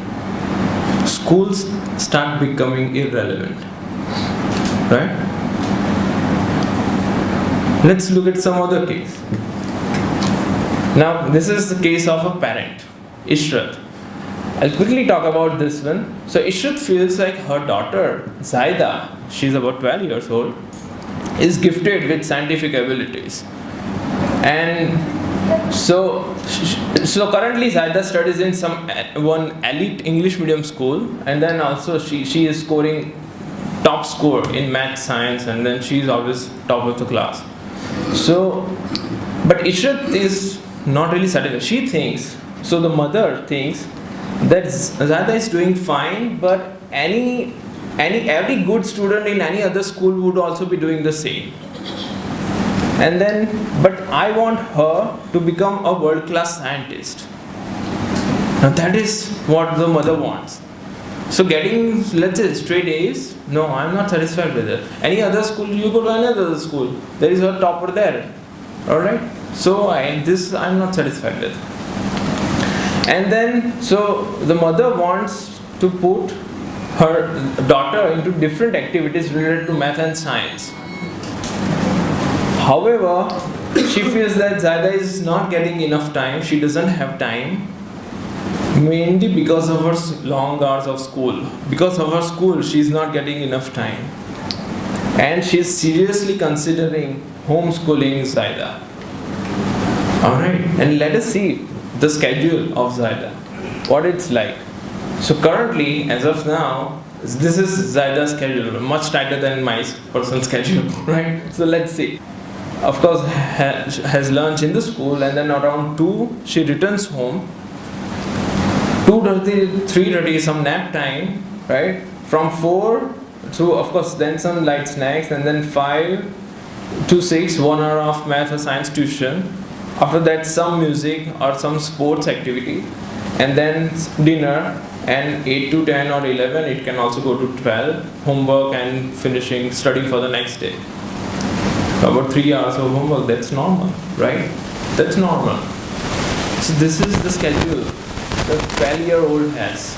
schools start becoming irrelevant, right? Let's look at some other case. Now, this is the case of a parent, Ishrat. I'll quickly talk about this one. So Ishrat feels like her daughter, Zaida, she's about 12 years old, is gifted with scientific abilities. And so currently Zaida studies in one elite English medium school, and then also she is scoring top score in math, science, and then she's always top of the class. So, but Ishrat is not really satisfied. She thinks, so the mother thinks that Zaida is doing fine, but every good student in any other school would also be doing the same. And then, but I want her to become a world-class scientist. Now that is what the mother wants. So getting, let's say, straight A's, no, I'm not satisfied with it. Any other school, you go to another school, there is a topper there. Alright? So I'm not satisfied with. And then, so the mother wants to put her daughter into different activities related to math and science. However, she feels that Zaida is not getting enough time, she doesn't have time, mainly because of her long hours of school. Because of her school, she is not getting enough time. And she is seriously considering homeschooling Zaida. Alright, and let us see the schedule of Zaida, what it's like. So currently, as of now, this is Zaida's schedule, much tighter than my personal schedule, right? So let's see. Of course, has lunch in the school, and then around 2 she returns home. 2:30, 3:30 some nap time, right? From 4 to, of course, then some light snacks, and then 5 to 6, 1 hour of math or science tuition. After that, some music or some sports activity, and then dinner. And 8 to 10 or 11, it can also go to 12, homework and finishing studying for the next day. About 3 hours of homework, that's normal, right? That's normal. So this is the schedule the 12-year-old has.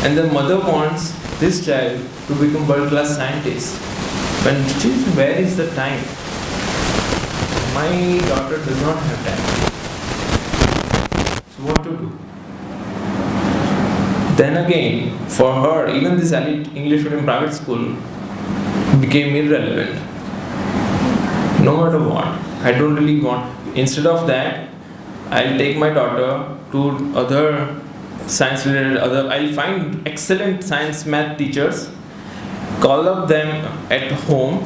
And the mother wants this child to become world-class scientist. But where is the time? My daughter does not have time. So what to do? Then again, for her, even this elite English medium private school became irrelevant. No matter what, I don't really want. Instead of that, I'll take my daughter to other science related, I'll find excellent science math teachers, call up them at home,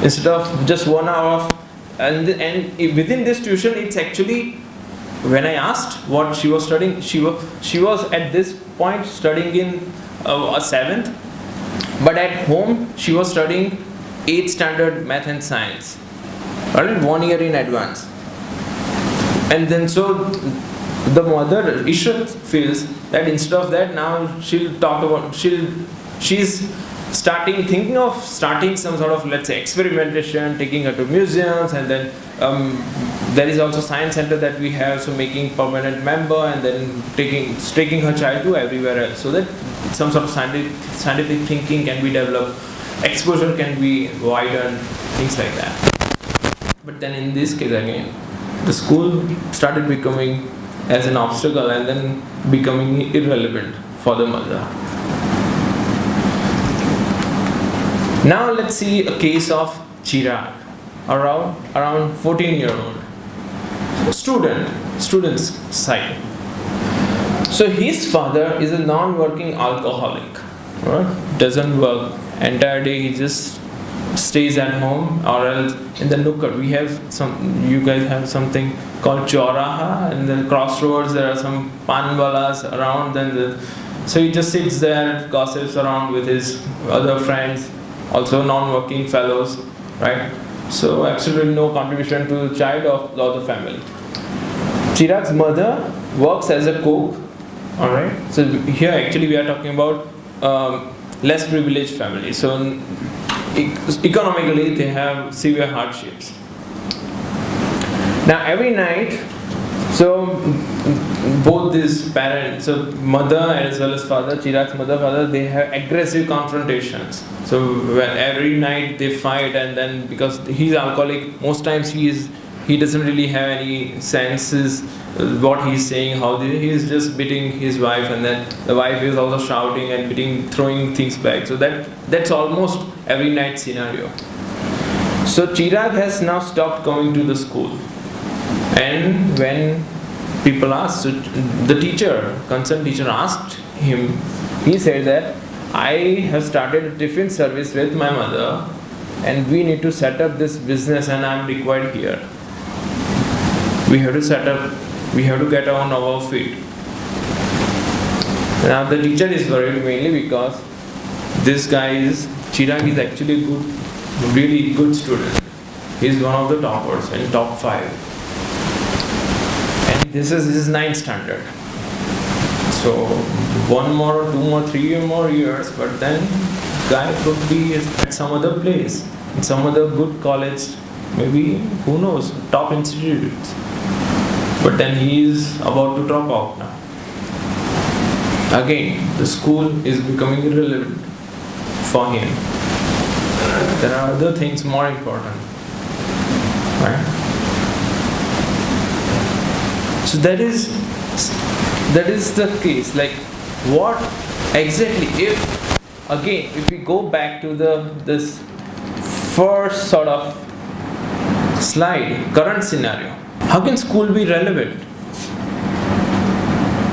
instead of just 1 hour of, and within this tuition, it's actually, when I asked what she was studying, she was at this point studying in a 7th, but at home she was studying 8th standard math and science, right? 1 year in advance. And then so the mother Ishrat feels that instead of that, now she's thinking of starting some sort of, let's say, experimentation, taking her to museums, and then there is also science center that we have, so making permanent member, and then taking her child to everywhere else, so that some sort of scientific thinking can be developed, exposure can be widened, things like that. But then in this case again, the school started becoming as an obstacle and then becoming irrelevant for the mother. Now let's see a case of Chirag, around 14-year-old student's side. So his father is a non-working alcoholic, right? Doesn't work entire day. He just stays at home, or else in the Nukkad we have you guys have something called Chauraha, and the crossroads there are some panwalas around. So he just sits there, gossips around with his other friends, also non-working fellows, right? So absolutely no contribution to the child or the family. Chirag's mother works as a cook, all right? So here actually we are talking about less privileged family. So economically they have severe hardships. Now every night, so both these parents, so mother as well as father, Chirag's father, they have aggressive confrontations. So every night they fight, and then because he's alcoholic, most times he he doesn't really have any senses what he's saying, he's just beating his wife, and then the wife is also shouting and beating, throwing things back. So that's almost every night scenario. So Chirag has now stopped coming to the school, and when people asked, so the teacher, concerned teacher asked him, he said that I have started a tiffin service with my mother, and we need to set up this business, and I'm required here. We have to set up, we have to get on our feet. Now the teacher is worried mainly because this guy Chirag is actually good, really good student. He's one of the toppers in top 5. And this is his 9th standard. So 1 more, 2 more, 3 more years, but then guy could be at some other place, in some other good college, maybe, who knows, top institutes. But then he is about to drop out now. Again, the school is becoming irrelevant for him. There are other things more important, right? So that is the case. Like, what exactly? If we go back to this first sort of slide, current scenario, how can school be relevant?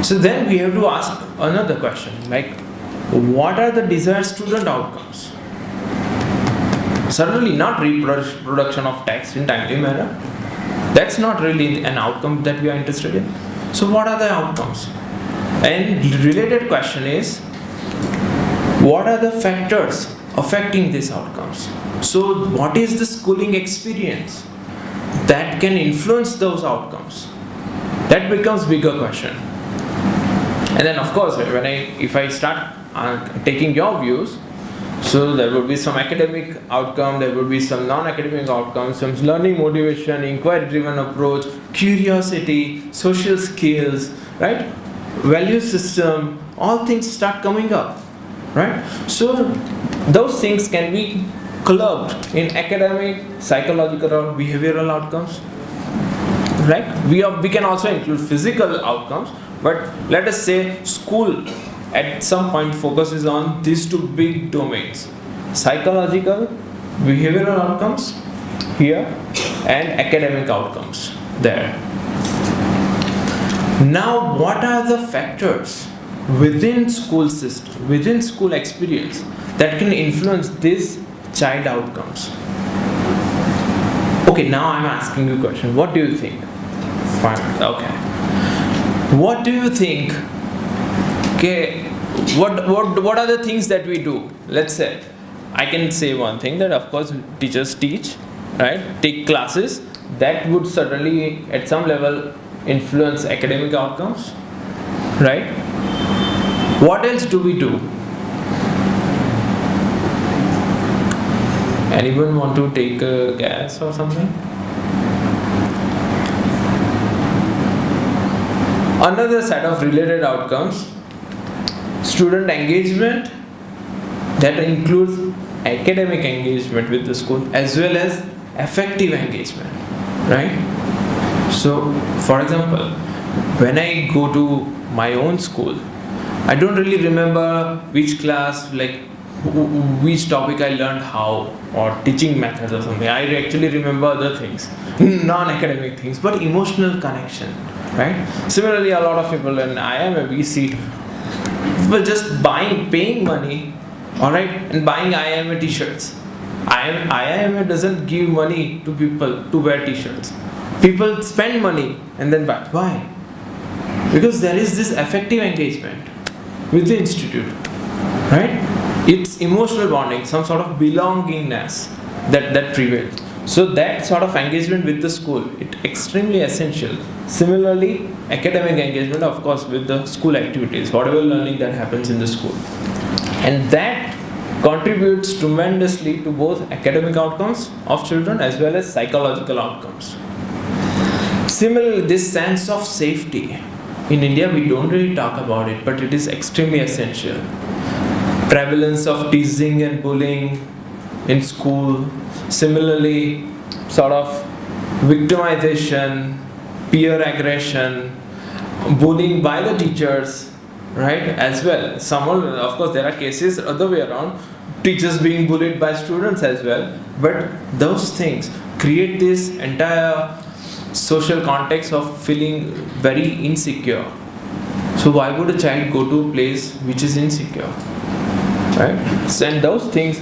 So then we have to ask another question, like, what are the desired student outcomes? Certainly not reproduction of text in timely manner. That's not really an outcome that we are interested in. So what are the outcomes? And related question is, what are the factors affecting these outcomes? So what is the schooling experience that can influence those outcomes? That becomes bigger question. And then of course, if I start taking your views, so there would be some academic outcome, there would be some non-academic outcomes, some learning motivation, inquiry-driven approach, curiosity, social skills, right? Value system, all things start coming up, right? So those things can be clubbed in academic, psychological, or behavioral outcomes, right? We can also include physical outcomes, but let us say school at some point focuses on these 2 big domains: psychological, behavioral outcomes here, and academic outcomes there. Now, what are the factors within school system, within school experience, that can influence these child outcomes? Okay, now I'm asking you a question. What do you think? Fine. Okay. What do you think? Okay, what are the things that we do? Let's say, I can say one thing, that of course teachers teach, right? Take classes. That would certainly at some level influence academic outcomes, right? What else do we do? Anyone want to take a guess or something? Another set of related outcomes: student engagement, that includes academic engagement with the school as well as affective engagement, right? So, for example, when I go to my own school, I don't really remember which class, like which topic I learned how, or teaching methods or something. I actually remember other things, non-academic things, but emotional connection, right? Similarly, a lot of people in IIM, we see people just paying money, alright, and buying IIM t-shirts. IIM doesn't give money to people to wear t-shirts. People spend money and then buy. Why? Because there is this affective engagement with the institute, right? It's emotional bonding, some sort of belongingness that prevails. So that sort of engagement with the school, it's extremely essential. Similarly, academic engagement, of course, with the school activities, whatever learning that happens in the school. And that contributes tremendously to both academic outcomes of children as well as psychological outcomes. Similarly, this sense of safety. In India, we don't really talk about it, but it is extremely essential. Prevalence of teasing and bullying in school. Similarly, sort of victimization, peer aggression, bullying by the teachers, right? As well. Someone, of course, there are cases other way around, teachers being bullied by students as well. But those things create this entire social context of feeling very insecure. So why would a child go to a place which is insecure, right? So, and those things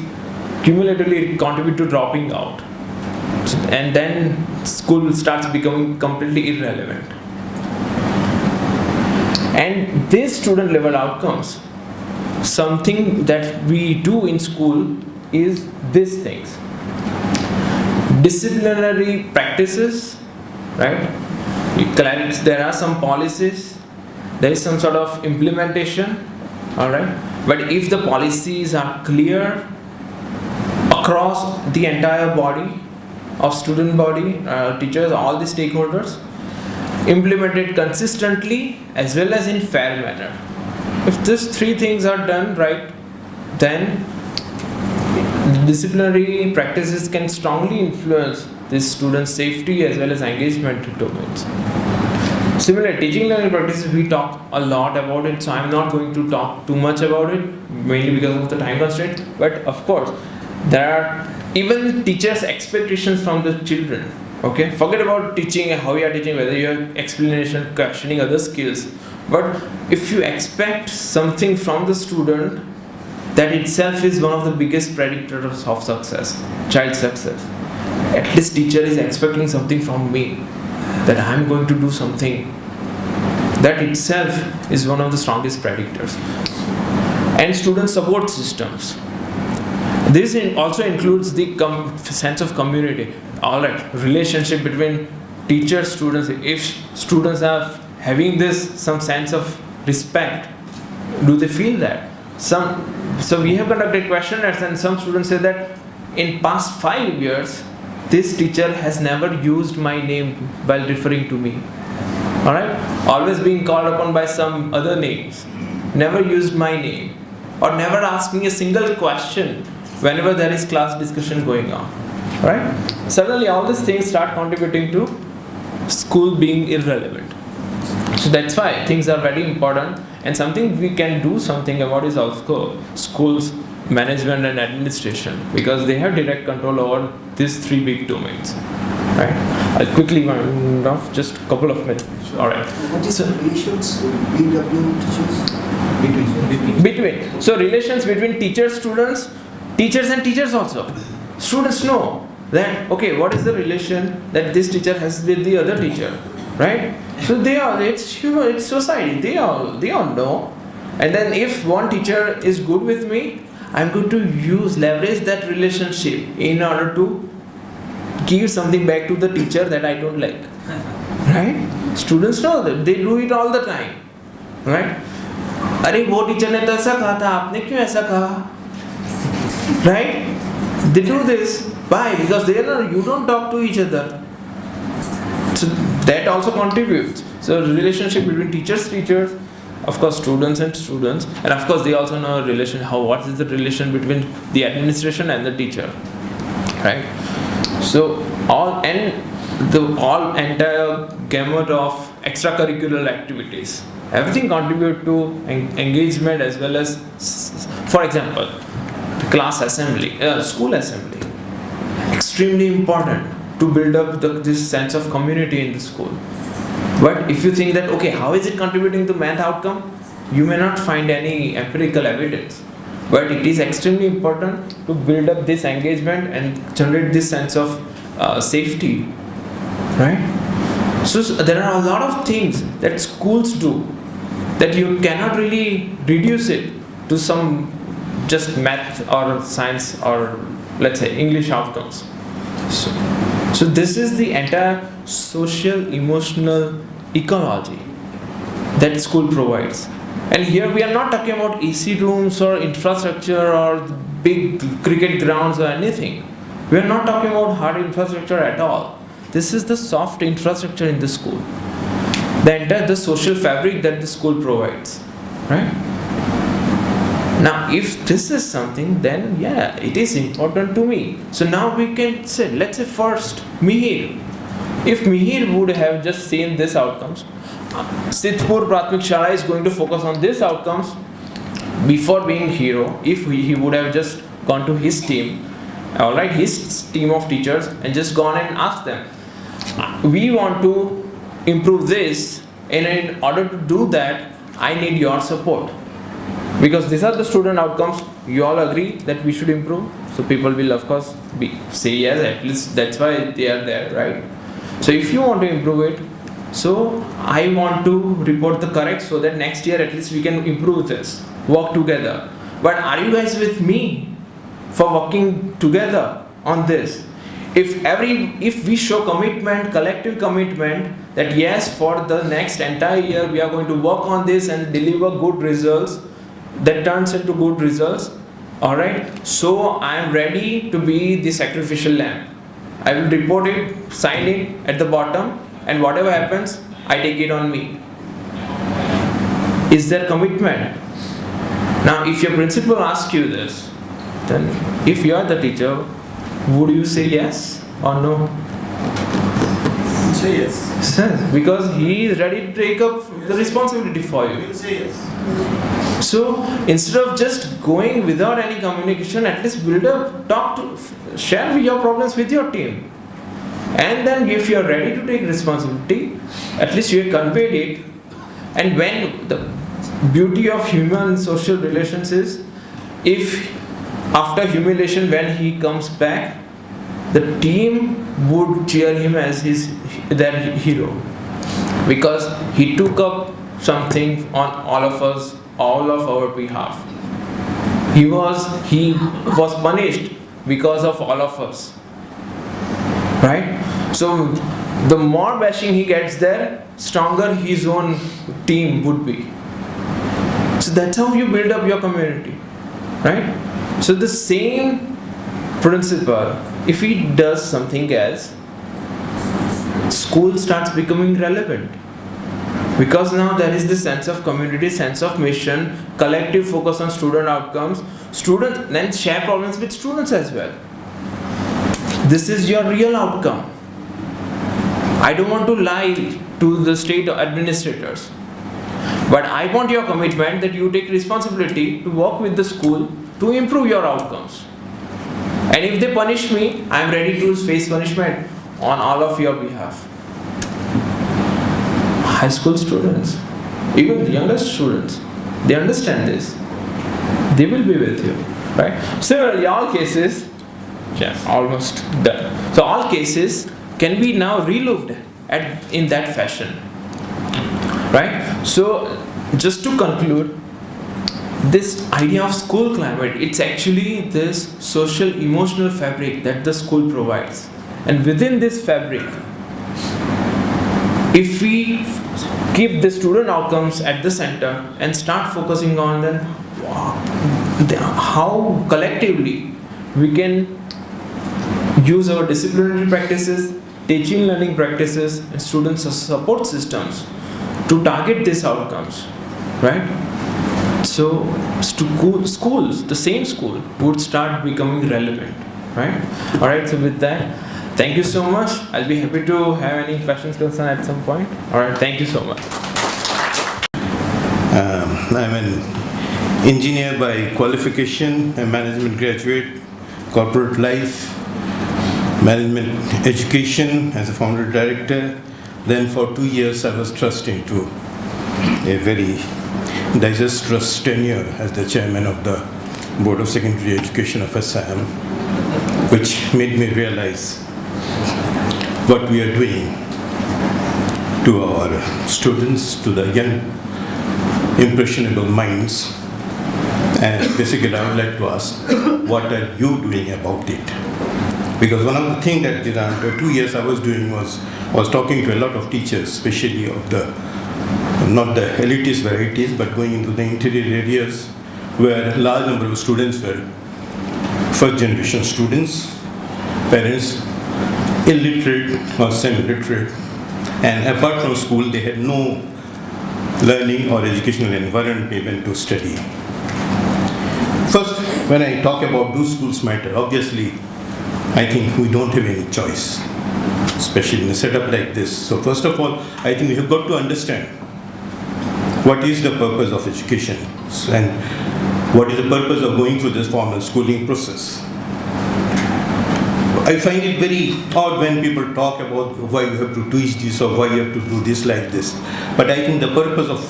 cumulatively contribute to dropping out, and then school starts becoming completely irrelevant. And these student level outcomes, something that we do in school is these things: disciplinary practices, right? There are some policies, there is some sort of implementation, all right? But if the policies are clear across the entire body of student body, teachers, all the stakeholders, implemented consistently as well as in fair manner. If these three things are done right, then disciplinary practices can strongly influence the students' safety as well as engagement domains. Similarly, teaching learning practices, we talk a lot about it, so I'm not going to talk too much about it, mainly because of the time constraint. But of course, there are even teachers' expectations from the children. Okay, forget about teaching, how you are teaching, whether you are explanation, questioning, other skills. But if you expect something from the student, that itself is one of the biggest predictors of success, child success. At least teacher is expecting something from me, that I am going to do something. That itself is one of the strongest predictors. And student support systems. This also includes the sense of community. Alright, relationship between teachers, students. If students are having some sense of respect, do they feel that? So we have conducted questionnaires, and some students say that in past 5 years, this teacher has never used my name while referring to me. Alright? Always being called upon by some other names. Never used my name. Or never asked me a single question whenever there is class discussion going on. Right? Suddenly all these things start contributing to school being irrelevant. So that's why things are very important, and something we can do something about is also schools management and administration, because they have direct control over these three big domains. Right? I'll quickly round off just a couple of minutes. Alright. What is the relations BW teachers? Between. So relations between teachers, students, teachers and teachers also. Students know that, okay, what is the relation that this teacher has with the other teacher, right? So it's society, they all know. And then if one teacher is good with me, I'm going to leverage that relationship in order to give something back to the teacher that I don't like, right? Students know that, they do it all the time, right? अरे वो teacher ने तो ऐसा कहा था, आपने क्यों ऐसा कहा? Right? They do this. Why? Because you don't talk to each other. So that also contributes. So relationship between teachers, of course students, and of course they also know what is the relation between the administration and the teacher, right? So entire gamut of extracurricular activities, everything contribute to engagement as well as, for example, class assembly, school assembly, extremely important to build up this sense of community in the school. But if you think that, okay, how is it contributing to math outcome? You may not find any empirical evidence. But it is extremely important to build up this engagement and generate this sense of safety, right? So there are a lot of things that schools do that you cannot really reduce it to some just math or science or, let's say, English outcomes. So this is the entire social, emotional ecology that school provides. And here we are not talking about AC rooms or infrastructure or big cricket grounds or anything. We are not talking about hard infrastructure at all. This is the soft infrastructure in the school. The social fabric that the school provides, right? Now, if this is something, then yeah, it is important to me. So now we can say, let's say first, Mihir, If Mihir would have just seen these outcomes, Sidhpur Pratmik Shala is going to focus on these outcomes before being hero. If he would have just gone to his team, alright, his team of teachers, and just gone and asked them, we want to improve this, and in order to do that, I need your support. Because these are the student outcomes, you all agree that we should improve. So people will of course say yes, at least that's why they are there, right? So if you want to improve it, so I want to report the correct so that next year at least we can improve this, work together. But are you guys with me for working together on this? If we show commitment, collective commitment, that yes, for the next entire year we are going to work on this and deliver good results, that turns into good results, alright? So I am ready to be the sacrificial lamb. I will report it, sign it at the bottom, and whatever happens, I take it on me. Is there commitment? Now, if your principal asks you this, then if you are the teacher, would you say yes or no? Say yes. Because he is ready to take up the responsibility for you. We'll say yes. So instead of just going without any communication, at least build up, share your problems with your team. And then if you are ready to take responsibility, at least you have conveyed it. And when the beauty of human social relations is, if after humiliation when he comes back, the team would cheer him as their hero. Because he took up something on all of us, all of our behalf. He was punished because of all of us. Right? So the more bashing he gets there, stronger his own team would be. So that's how you build up your community. Right? So the same principle, if he does something else, school starts becoming relevant. Because now there is this sense of community, sense of mission, collective focus on student outcomes, students then share problems with students as well. This is your real outcome. I don't want to lie to the state administrators, but I want your commitment that you take responsibility to work with the school to improve your outcomes. And if they punish me, I am ready to face punishment on all of your behalf. High school students, even the youngest students, they understand this. They will be with you, right? Similarly, all cases, almost done. So all cases can be now relooked at in that fashion, right? So just to conclude, this idea of school climate, it's actually this social emotional fabric that the school provides. And within this fabric, if we keep the student outcomes at the center and start focusing on them, how collectively we can use our disciplinary practices, teaching learning practices, and students support systems to target these outcomes, right? So schools, the same school, would start becoming relevant, right? Alright, so with that, thank you so much. I'll be happy to have any questions, concern at some point. Alright, thank you so much. I'm an engineer by qualification, a management graduate, corporate life, management education as a founder director. Then for 2 years I was thrust into a very disastrous tenure as the chairman of the Board of Secondary Education of SIM, which made me realize what we are doing to our students, to the young, impressionable minds. And basically I would like to ask, what are you doing about it? Because one of the things that the 2 years I was doing was talking to a lot of teachers, especially of not the elitist varieties, but going into the interior areas where a large number of students were first generation students, parents illiterate or semi-literate, and apart from school they had no learning or educational environment even to study. First, when I talk about do schools matter, obviously I think we don't have any choice. especially in a setup like this. So first of all, I think we have got to understand what is the purpose of education and what is the purpose of going through this formal schooling process. I find it very odd when people talk about why you have to teach this or why you have to do this like this. But I think the purpose of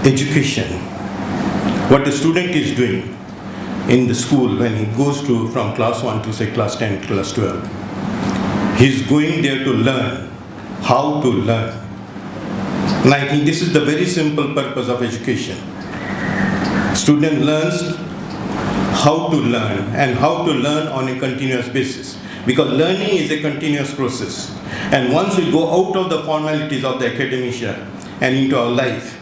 education, what the student is doing in the school when he goes to from class 1 to say class 10, class 12, he's going there to learn how to learn. And I think this is the very simple purpose of education. Student learns how to learn and how to learn on a continuous basis, because learning is a continuous process. And once we go out of the formalities of the academia and into our life,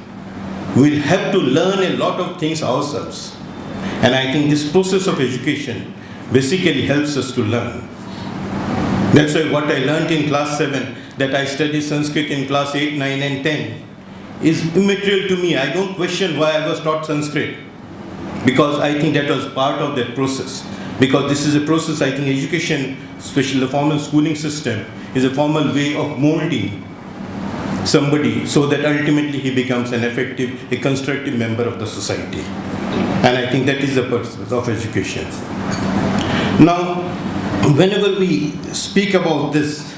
we'll have to learn a lot of things ourselves. And I think this process of education basically helps us to learn. That's why what I learned in class 7, that I studied Sanskrit in class 8, 9 and 10, is immaterial to me. I don't question why I was taught Sanskrit, because I think that was part of that process. Because this is a process, I think education, especially the formal schooling system, is a formal way of molding somebody so that ultimately he becomes an effective, a constructive member of the society. And I think that is the purpose of education. Now, whenever we speak about this,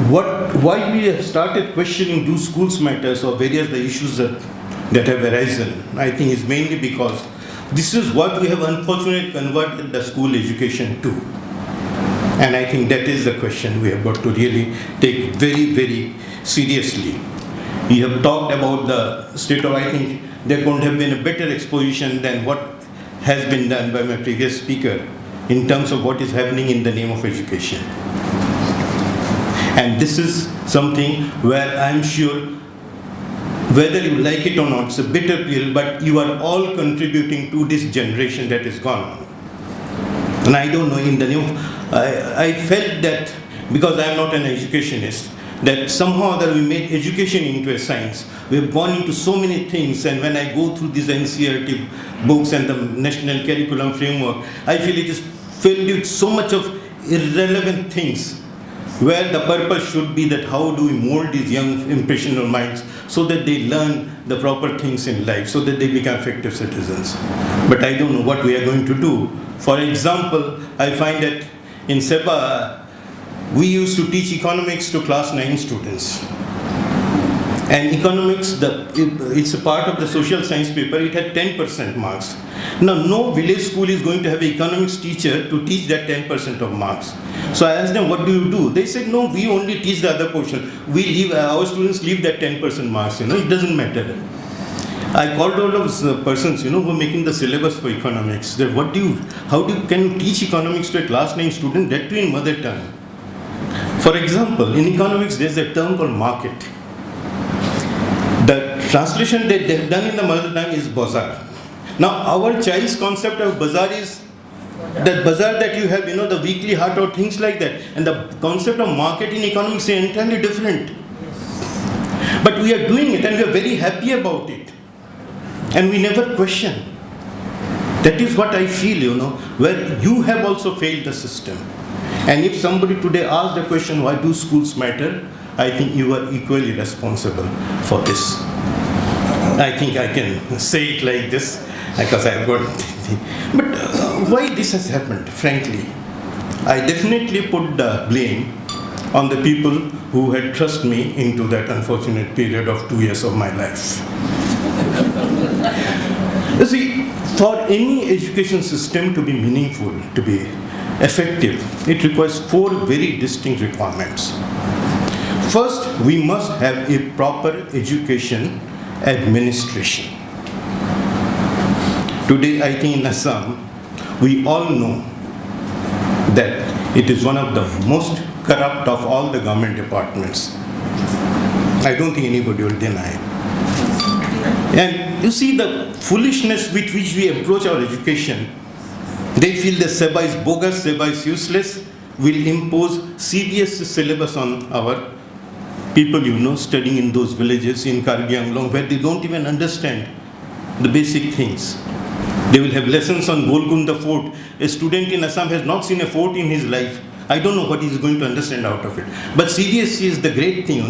why we have started questioning do schools matters or various the issues that have arisen, I think is mainly because this is what we have unfortunately converted the school education to. And I think that is the question we have got to really take very, very seriously. We have talked about the state of, I think there couldn't have been a better exposition than what has been done by my previous speaker in terms of what is happening in the name of education. And this is something where I'm sure, whether you like it or not, it's a bitter pill, but you are all contributing to this generation that is gone. And I don't know, in the name of, I felt that, because I'm not an educationist, that somehow or other we made education into a science. We have gone into so many things, and when I go through these NCERT books and the National Curriculum Framework, I feel it is filled with so much of irrelevant things, where the purpose should be that how do we mold these young impressionable minds so that they learn the proper things in life, so that they become effective citizens. But I don't know what we are going to do. For example, I find that in SEBA, we used to teach economics to class 9 students. And economics, it's a part of the social science paper, it had 10% marks. Now, no village school is going to have an economics teacher to teach that 10% of marks. So I asked them, what do you do? They said, no, we only teach the other portion. We leave, our students leave that 10% marks, it doesn't matter. I called all those persons, who are making the syllabus for economics. That can you teach economics to a class 9 student, that too in mother tongue? For example, in economics, there's a term called market. The translation that they've done in the mother tongue is bazaar. Now, our child's concept of bazaar is that bazaar that you have, the weekly haat or things like that. And the concept of market in economics is entirely different. But we are doing it and we are very happy about it. And we never question. That is what I feel, where you have also failed the system. And if somebody today asks the question, why do schools matter? I think you are equally responsible for this. I think I can say it like this, because I've got... But why this has happened, frankly? I definitely put the blame on the people who had thrust me into that unfortunate period of 2 years of my life. You see, for any education system to be meaningful, to be effective, it requires 4 very distinct requirements. First, we must have a proper education administration. Today, I think in Assam, we all know that it is one of the most corrupt of all the government departments. I don't think anybody will deny. And you see the foolishness with which we approach our education. They feel that SEBA is bogus, SEBA is useless, will impose CBSE syllabus on our people, studying in those villages in Karbi Anglong, where they don't even understand the basic things. They will have lessons on Golconda Fort. A student in Assam has not seen a fort in his life. I don't know what he's going to understand out of it. But CBSE is the great thing,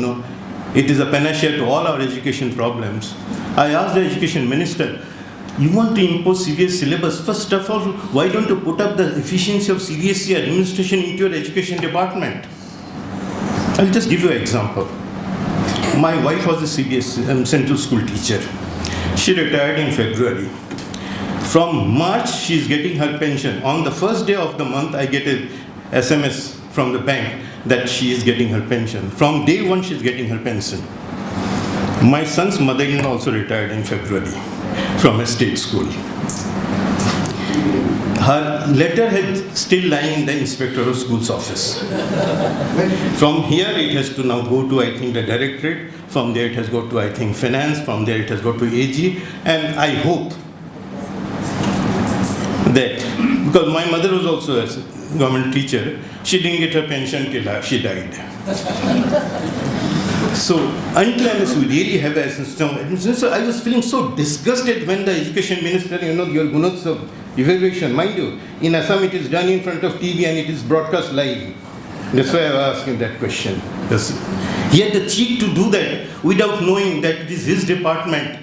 It is a panacea to all our education problems. I asked the education minister, you want to impose CBSE syllabus? First of all, why don't you put up the efficiency of CBSE administration into your education department? I'll just give you an example. My wife was a CBSE central school teacher. She retired in February. From March, she is getting her pension. On the first day of the month, I get a SMS from the bank that she is getting her pension. From day one, she is getting her pension. My son's mother-in-law also retired in February from a state school. Her letter is still lying in the inspector of schools office. From here, it has to now go to, I think, the directorate. From there, it has got to, I think, finance. From there, it has got to AG. And I hope that, because my mother was also a government teacher, she didn't get her pension till she died. So until unless we really have a system, so I was feeling so disgusted when the education minister, your Gunotsav evaluation, mind you, in Assam it is done in front of TV and it is broadcast live. That's why I was asking that question. Yes. He had the cheek to do that without knowing that it is his department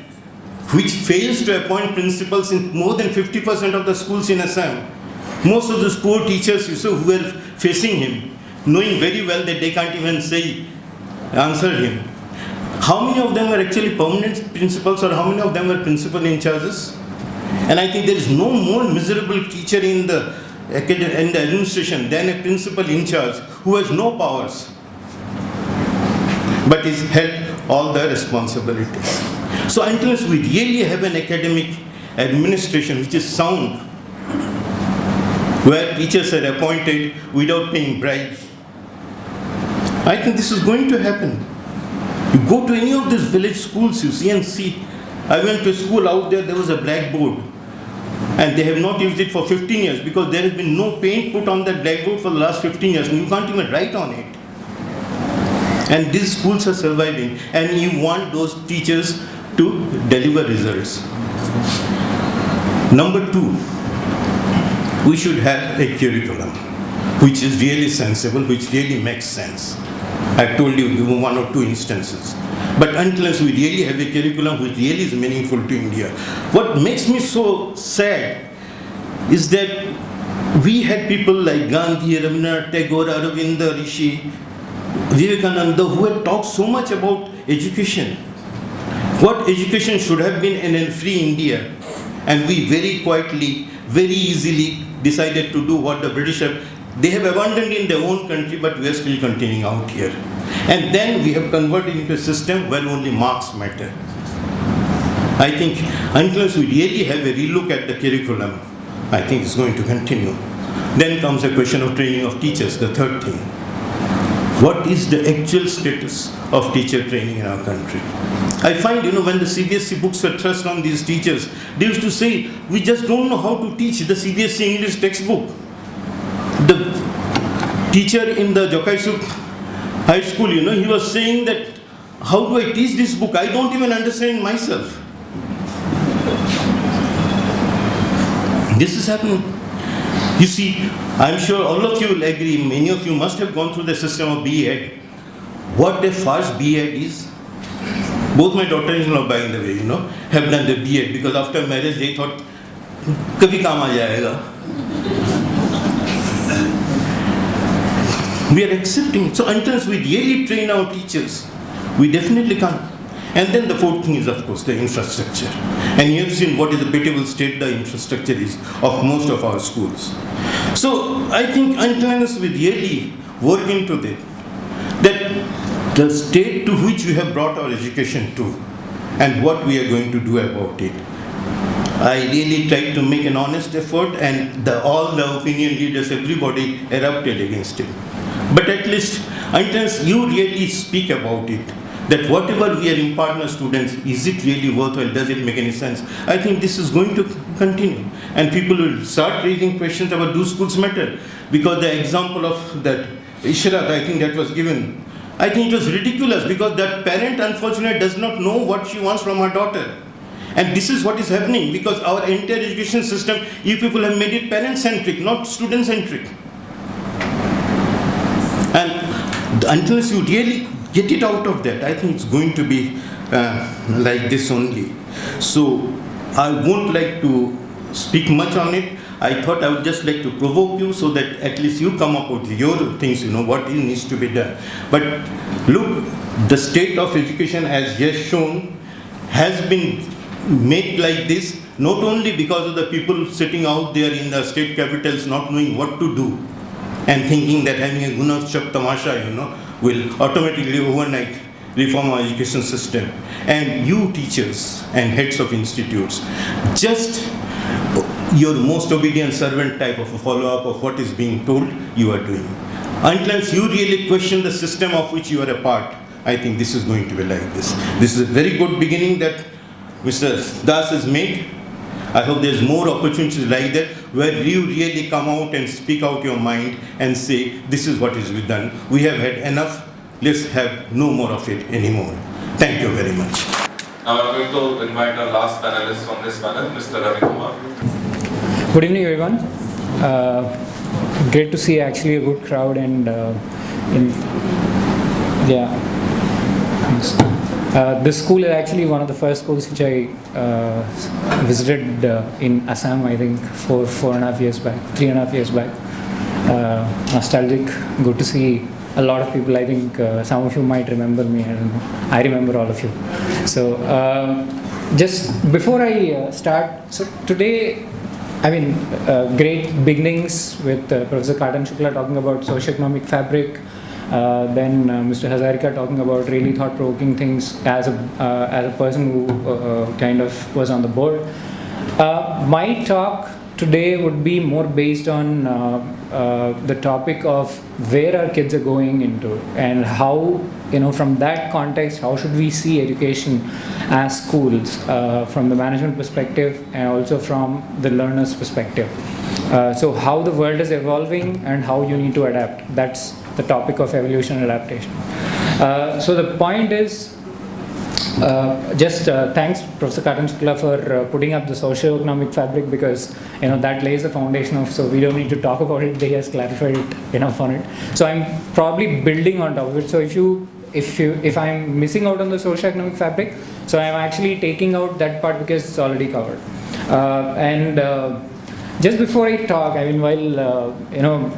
which fails to appoint principals in more than 50% of the schools in Assam. Most of those poor teachers who were facing him, knowing very well that they can't even answer him. How many of them were actually permanent principals, or how many of them were principal in charges? And I think there is no more miserable teacher in the administration than a principal in charge who has no powers, but is held all the responsibilities. So until we really have an academic administration which is sound, where teachers are appointed without paying bribes, I think this is going to happen. You go to any of these village schools, you see. I went to a school out there was a blackboard, and they have not used it for 15 years because there has been no paint put on that blackboard for the last 15 years, and you can't even write on it. And these schools are surviving, and you want those teachers to deliver results. Number 2, we should have a curriculum which is really sensible, which really makes sense. I've told you one or two instances. But unless we really have a curriculum which really is meaningful to India, what makes me so sad is that we had people like Gandhi, Rabindranath Tagore, Aravinda, Rishi, Vivekananda, who had talked so much about education. What education should have been in a free India. And we very quietly, very easily decided to do what the British have. They have abandoned in their own country, but we are still continuing out here. And then we have converted into a system where only marks matter. I think unless we really have a relook at the curriculum, I think it's going to continue. Then comes the question of training of teachers, the third thing. What is the actual status of teacher training in our country? I find, when the CBSE books were thrust on these teachers, they used to say, we just don't know how to teach the CBSE English textbook. The teacher in the Jokaisuk High School, he was saying that, how do I teach this book? I don't even understand myself. This is happening. You see, I'm sure all of you will agree, many of you must have gone through the system of B.Ed. What a farce B.Ed is. Both my daughters-in-law, by the way, have done the B.Ed because after marriage they thought, kabhi kaam aa jayega. We are accepting it. So until we really train our teachers, we definitely can't. And then the fourth thing is, of course, the infrastructure. And you have seen what is the pitiable state the infrastructure is of most of our schools. So I think until we really work into that the state to which we have brought our education to and what we are going to do about it. I really tried to make an honest effort, and all the opinion leaders, everybody erupted against it. But at least until you really speak about it, that whatever we are imparting to students, is it really worthwhile? Does it make any sense? I think this is going to continue. And people will start raising questions about do schools matter? Because the example of that Ishrat, I think that was given, I think it was ridiculous because that parent unfortunately does not know what she wants from her daughter. And this is what is happening because our entire education system, you people have made it parent-centric, not student-centric. unless you really get it out of that, I think it's going to be like this only. So I won't like to speak much on it. I thought I would just like to provoke you so that at least you come up with your things, what needs to be done. But look, the state of education, as just shown, has been made like this, not only because of the people sitting out there in the state capitals not knowing what to do and thinking that having a Gunachak Tamasha, will automatically overnight reform our education system. And you teachers and heads of institutes, just your most obedient servant type of a follow-up of what is being told, you are doing. Unless you really question the system of which you are a part, I think this is going to be like this. This is a very good beginning that Mr. Das has made. I hope there's more opportunities like that where you really come out and speak out your mind and say, this is what is to be done. We have had enough. Let's have no more of it anymore. Thank you very much. Now I'm going to invite our last panelist on this panel, Mr. Ravi Kumar. Good evening, everyone. Great to see actually a good crowd and thanks. This school is actually one of the first schools which I visited in Assam, I think 3.5 years back. Nostalgic, good to see a lot of people. I think some of you might remember me, I don't know. I remember all of you. So just before I start, so today, great beginnings with Professor Katan Shukla talking about socioeconomic fabric, then Mr. Hazarika talking about really thought-provoking things as a person who kind of was on the board. My talk today would be more based on the topic of where our kids are going into and how, from that context, how should we see education as schools from the management perspective and also from the learner's perspective. So how the world is evolving and how you need to adapt. That's the topic of evolution and adaptation. So the point is, thanks Professor Katan Shukla for putting up the socio-economic fabric, because that lays the foundation of, so we don't need to talk about it, they has clarified it enough on it. So I'm probably building on top of it. So if I'm missing out on the socio-economic fabric, so I'm actually taking out that part because it's already covered. Just before I talk, while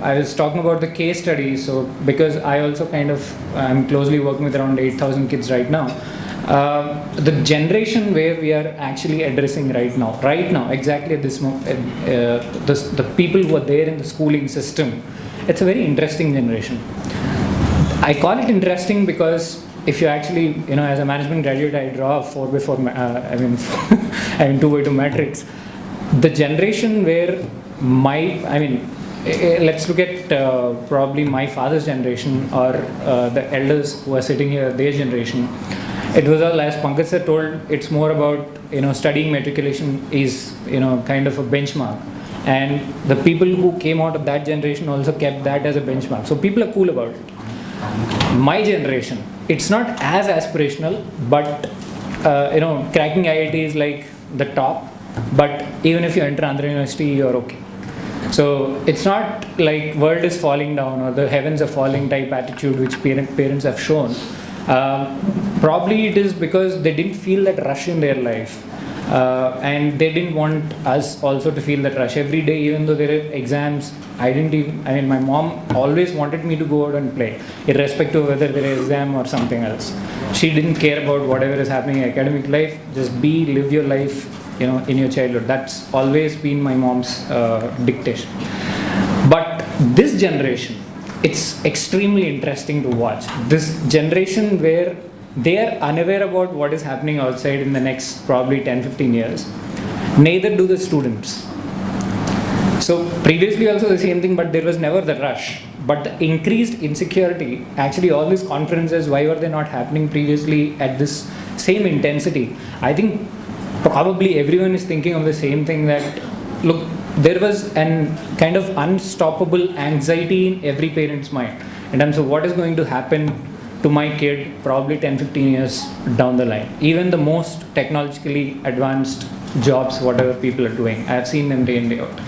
I was talking about the case study, so because I also I'm closely working with around 8,000 kids right now. The generation where we are actually addressing right now, exactly at this moment, the people who are there in the schooling system, it's a very interesting generation. I call it interesting because if you actually, as a management graduate, I draw a 4x4, 2x2 matrix. The generation where let's look at probably my father's generation or the elders who are sitting here, their generation. It was all, as Pankaj sir told, it's more about, studying matriculation is, kind of a benchmark. And the people who came out of that generation also kept that as a benchmark. So people are cool about it. My generation, it's not as aspirational, but, cracking IIT is like the top. But even if you enter Andhra University, you're okay. So it's not like world is falling down or the heavens are falling type attitude which parents have shown. Probably it is because they didn't feel that rush in their life, and they didn't want us also to feel that rush every day. Even though there are exams, my mom always wanted me to go out and play, irrespective of whether there is exam or something else. She didn't care about whatever is happening in academic life. Just live your life, in your childhood. That's always been my mom's dictation. But this generation, it's extremely interesting to watch. This generation where they are unaware about what is happening outside in the next probably 10-15 years. Neither do the students. So previously also the same thing, but there was never the rush. But the increased insecurity, actually all these conferences, why were they not happening previously at this same intensity? I think probably everyone is thinking of the same thing, that look, there was an kind of unstoppable anxiety in every parent's mind in terms of what is going to happen to my kid probably 10-15 years down the line. Even the most technologically advanced jobs, whatever people are doing, I have seen them day in, day out.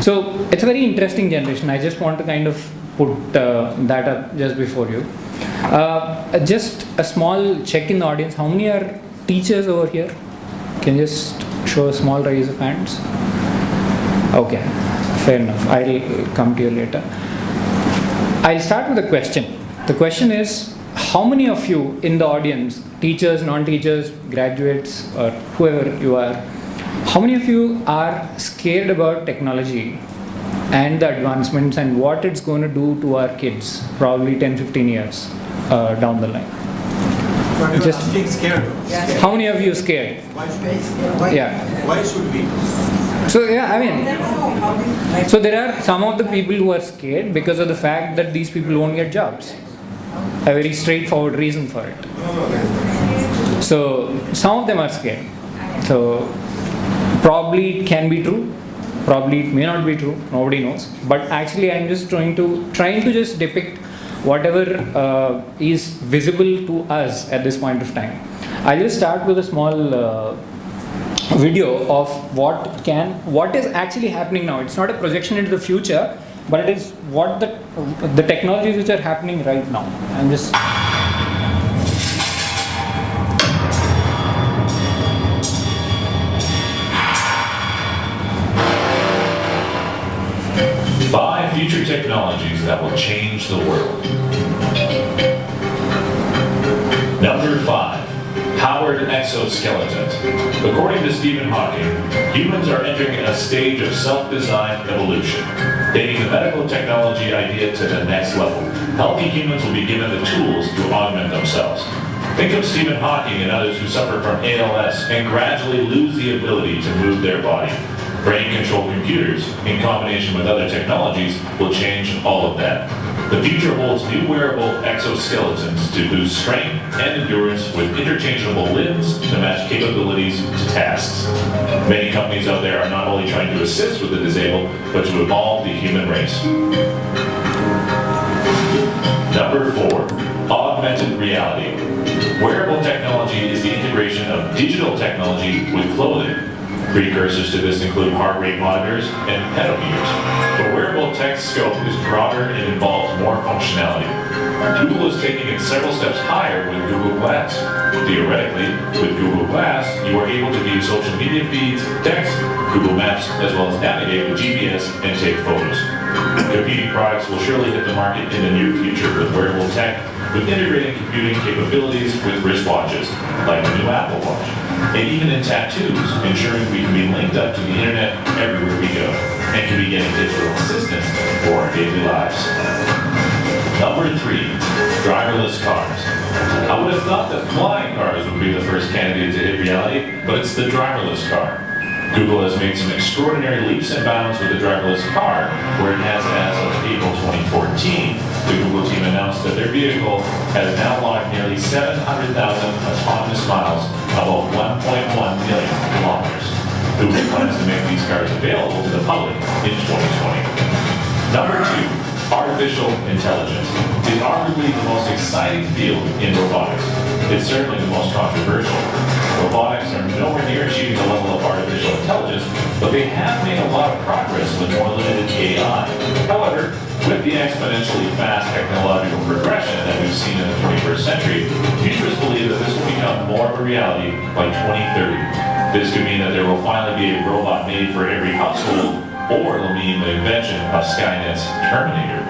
So it's a very interesting generation. I just want to kind of put that up just before you. Just a small check in the audience. How many are teachers over here? Can you just show a small raise of hands? Okay, fair enough. I'll come to you later. I'll start with a question. The question is, how many of you in the audience, teachers, non-teachers, graduates, or whoever you are, how many of you are scared about technology and the advancements and what it's going to do to our kids probably 10-15 years down the line? Just being scared. How many of you are scared? Yeah. Why should we? So yeah, I mean, so there are some of the people who are scared because of the fact that these people won't get jobs. A very straightforward reason for it. So some of them are scared. So probably it can be true. Probably it may not be true. Nobody knows. But actually, I'm just trying to just depict whatever is visible to us at this point of time. I'll just start with a small video of what is actually happening now. It's not a projection into the future, but it is what the technologies which are happening right now. I'm just 5 future technologies that will change the world. Number 5. Powered exoskeletons. According to Stephen Hawking, humans are entering a stage of self-designed evolution, taking the medical technology idea to the next level. Healthy humans will be given the tools to augment themselves. Think of Stephen Hawking and others who suffer from ALS and gradually lose the ability to move their body. Brain-controlled computers, in combination with other technologies, will change all of that. The future holds new wearable exoskeletons to boost strength and endurance with interchangeable limbs to match capabilities to tasks. Many companies out there are not only trying to assist with the disabled, but to evolve the human race. Number 4. Augmented reality. Wearable technology is the integration of digital technology with clothing. Precursors to this include heart rate monitors and pedometers. The wearable tech scope is broader and involves more functionality. Google is taking it several steps higher with Google Glass. Theoretically, with Google Glass, you are able to view social media feeds, text, Google Maps, as well as navigate with GPS and take photos. Competing products will surely hit the market in the near future with wearable tech, with integrating computing capabilities with wristwatches, like the new Apple Watch, and even in tattoos, ensuring we can be linked up to the internet everywhere we go, and can be getting digital assistance for our daily lives. Number 3, driverless cars. I would have thought that flying cars would be the first candidate to hit reality, but it's the driverless car. Google has made some extraordinary leaps and bounds with the driverless car, where it has, as of April 2014, the Google team announced that their vehicle has now logged nearly 700,000 autonomous miles, about 1.1 million kilometers. Google plans to make these cars available to the public in 2020. Number 2. Artificial intelligence is arguably the most exciting field in robotics. It's certainly the most controversial. Robotics are nowhere near achieving the level of artificial intelligence, but they have made a lot of progress with more limited AI. However, with the exponentially fast technological progression that we've seen in the 21st century, futurists believe that this will become more of a reality by 2030. This could mean that there will finally be a robot made for every household, or it'll mean the invention of Skynet's Terminator.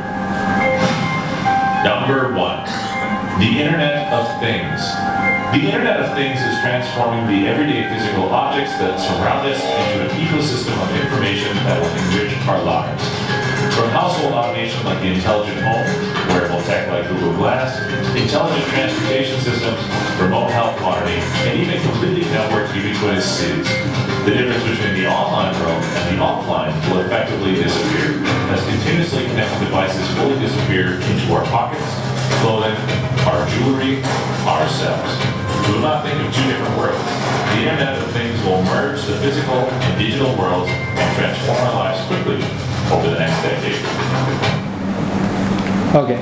Number 1. The Internet of Things. The Internet of Things is transforming the everyday physical objects that surround us into an ecosystem of information that will enrich our lives. From household automation like the intelligent home, wearable tech like Google Glass, intelligent transportation systems, remote health monitoring, and even completely networked ubiquitous cities. The difference between the online world and the offline will effectively disappear, as continuously connected devices fully disappear into our pockets, clothing, our jewelry, ourselves. We will not think of two different worlds. The Internet of Things will merge the physical and digital worlds and transform our lives quickly over the next decade. Okay.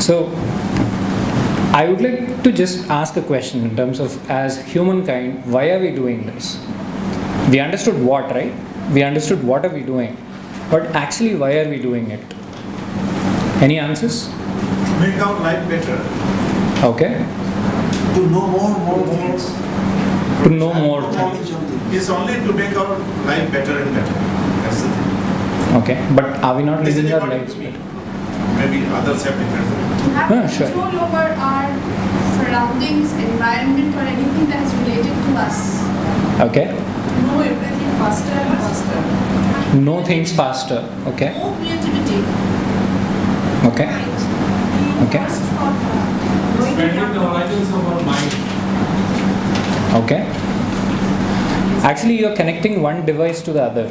So, I would like to just ask a question in terms of, as humankind, why are we doing this? We understood what, right? We understood what are we doing. But actually, why are we doing it? Any answers? make our life better. Okay. To know more things. To know more Knowledge things. of things. It's only to make our life better and better. That's the thing. Okay. But are we not This is living our according lives to me. better? Maybe others have different views. Have Yeah, sure. control over our surroundings, environment, or anything that is related to us. Okay. Know everything faster and faster. Know things faster. Okay. More creativity. Okay. Right? Being Okay. first for knowing Expanding the horizons of our mind. Okay. Actually, you're connecting one device to the other.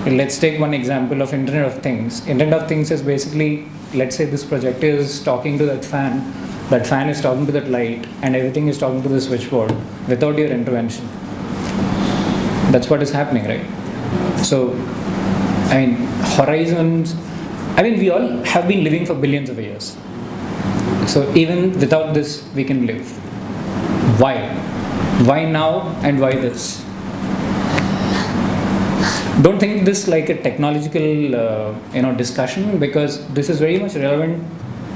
Let's take one example of Internet of Things. Internet of Things is basically, let's say this projector is talking to that fan is talking to that light, and everything is talking to the switchboard without your intervention. That's what is happening, right? So, I mean, horizons, I mean, we all have been living for billions of years. So even without this, we can live. Why? Why now and why this? Don't think this like a technological discussion, because this is very much relevant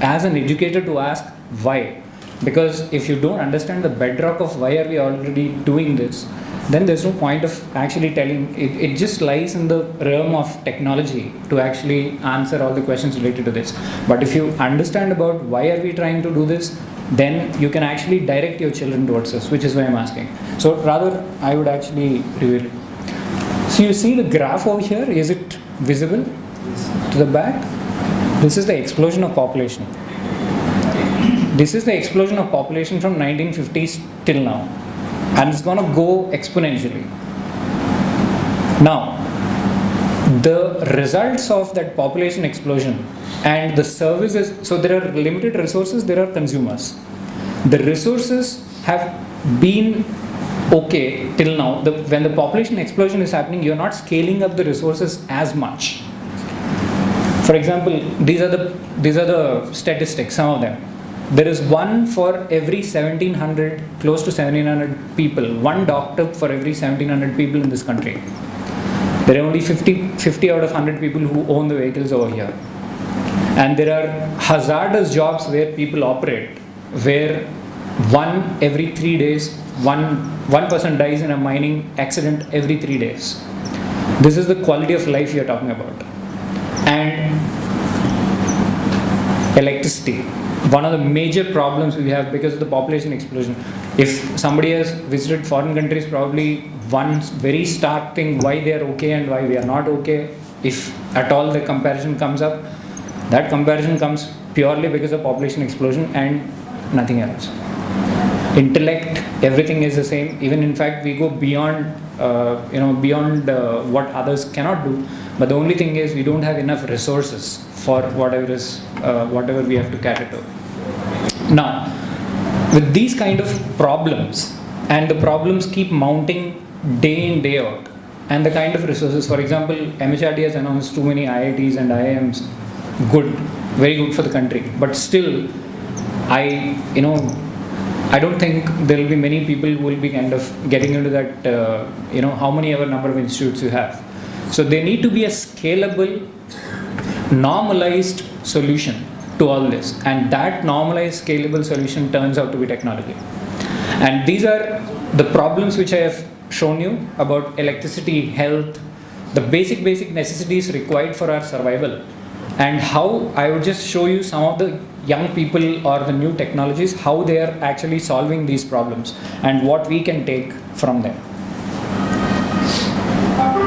as an educator to ask why. Because if you don't understand the bedrock of why are we already doing this, then there's no point of actually telling. It just lies in the realm of technology to actually answer all the questions related to this. But if you understand about why are we trying to do this, then you can actually direct your children towards this, which is why I'm asking. So rather, I would actually reveal it. So you see the graph over here, is it visible to the back? This is the explosion of population. This is the explosion of population from 1950s till now. And it's going to go exponentially. Now, the results of that population explosion and the services, so there are limited resources, there are consumers. The resources have been okay till now. When the population explosion is happening, you're not scaling up the resources as much. For example, these are the statistics, some of them. There is one for every 1700, close to 1700 people, one doctor for every 1700 people in this country. There are only 50 out of 100 people who own the vehicles over here. And there are hazardous jobs where people operate, where one every 3 days, one person dies in a mining accident every 3 days. This is the quality of life you're talking about. And electricity. One of the major problems we have because of the population explosion. If somebody has visited foreign countries, probably one very stark thing why they are okay and why we are not okay, if at all the comparison comes up, that comparison comes purely because of population explosion and nothing else. Intellect, everything is the same. Even in fact, we go beyond what others cannot do. But the only thing is we don't have enough resources for whatever we have to cater to. Now, with these kind of problems, and the problems keep mounting day in, day out, and the kind of resources, for example, MHRD has announced too many IITs and IIMs, good, very good for the country. But still, I don't think there will be many people who will be kind of getting into that, how many ever number of institutes you have. So there need to be a scalable, normalized solution to all this, and that normalized scalable solution turns out to be technology. And these are the problems which I have shown you about electricity, health, the basic necessities required for our survival, and how I would just show you some of the young people or the new technologies, how they are actually solving these problems and what we can take from them.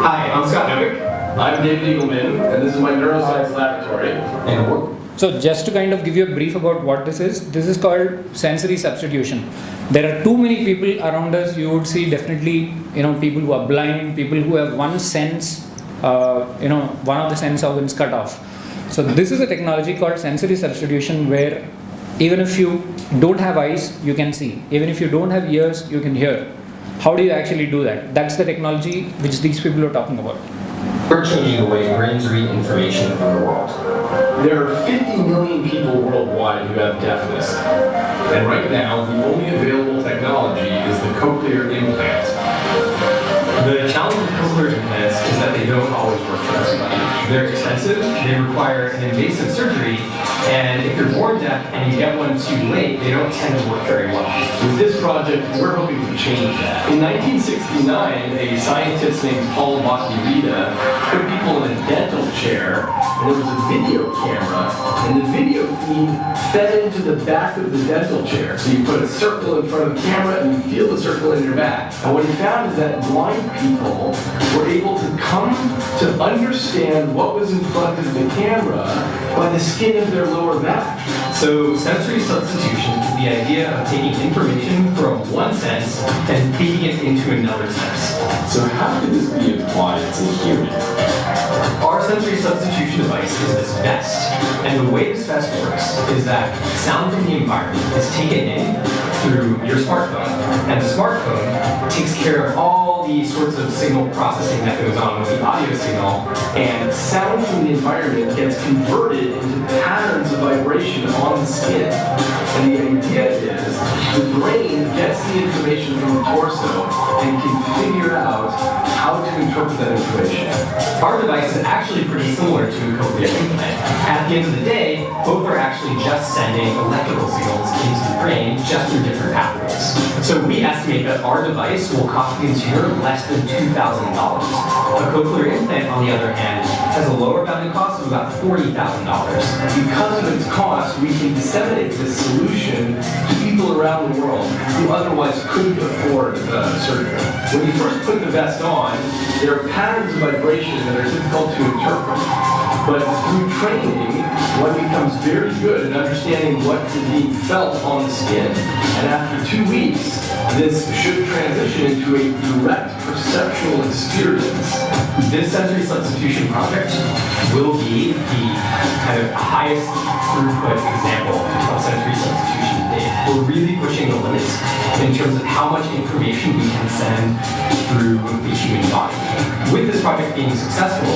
Hi, I'm Scott Novick. I'm David Eagleman, and this is my neuroscience laboratory. So just to kind of give you a brief about what this is called sensory substitution. There are too many people around us. You would see definitely, people who are blind, people who have one sense, one of the sense organs cut off. So this is a technology called sensory substitution, where even if you don't have eyes, you can see. Even if you don't have ears, you can hear. How do you actually do that? That's the technology which these people are talking about. We're changing the way brains read information from the world. There are 50 million people worldwide who have deafness. And right now, the only available technology is the cochlear implant. The challenge with cochlear implants is that they don't always work for everybody. They're expensive, they require an invasive surgery, And if you're born deaf and you get one too late, they don't tend to work very well. With this project, we're hoping to change that. In 1969, a scientist named Paul Bach-y-Rita put people in a dental chair, and there was a video camera, and the video feed fed into the back of the dental chair. So you put a circle in front of the camera, and you feel the circle in your back. And what he found is that blind people were able to come to understand what was in front of the camera by the skin of their lower back. So sensory substitution is the idea of taking information from one sense and feeding it into another sense. So how could this be applied to hearing? Our sensory substitution device is this vest. And the way this vest works is that sound from the environment is taken in through your smartphone. And the smartphone takes care of all the sorts of signal processing that goes on with the audio signal. And sound from the environment gets converted into patterns of vibration on the skin. And the idea is the brain gets the information from the torso and can figure out how to interpret that information. Our device is actually pretty similar to a cochlear implant. At the end of the day, both are actually just sending electrical signals into the brain just through different pathways. So we estimate that our device will cost the consumer less than $2,000. A cochlear implant, on the other hand, has a lower bounded cost of about $40,000. Because of its cost, we can disseminate this solution to people around the world who otherwise couldn't afford surgery. When you first put the vest on, there are patterns of vibration that are difficult to interpret. But through training, one becomes very good at understanding what is being felt on the skin. And after 2 weeks, this should transition into a direct perceptual experience. This sensory substitution project will be the kind of highest throughput example of sensory substitution today. We're really pushing the limits in terms of how much information we can send through the human body. With this project being successful,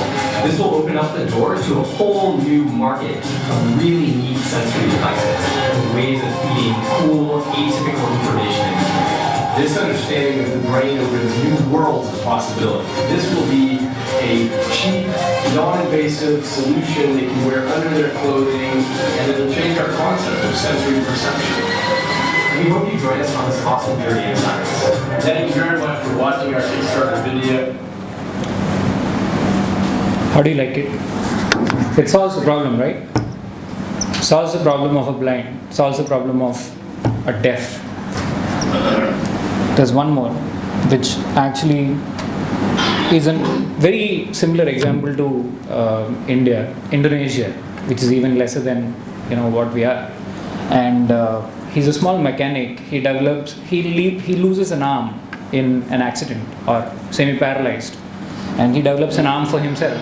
this will open up the door to a whole new market of really neat sensory devices and ways of feeding cool, atypical information. This understanding of the brain opens new worlds of possibility. This will be a cheap, non-invasive solution they can wear under their clothing, and it will change our concept of sensory perception. We hope you join us on this awesome journey of science. Thank you very much for watching our Kickstarter video. How do you like it? It solves the problem, right? Solves the problem of a blind, solves the problem of a deaf. There's one more, which actually is a very similar example to Indonesia, which is even lesser than what we are. And he's a small mechanic. He loses an arm in an accident or semi-paralyzed, and he develops an arm for himself.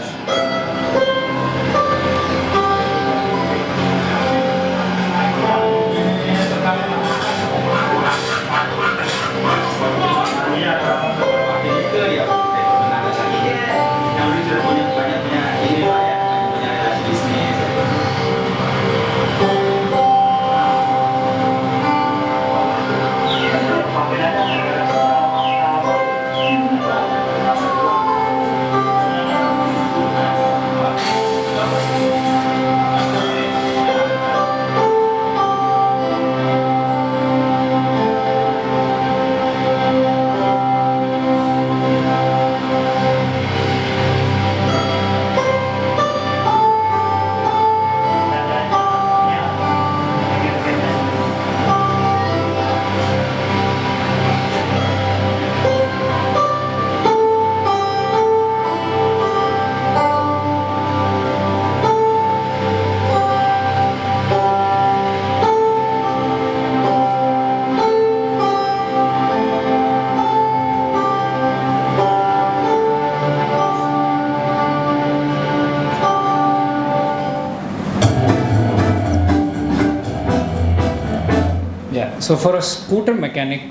So for a scooter mechanic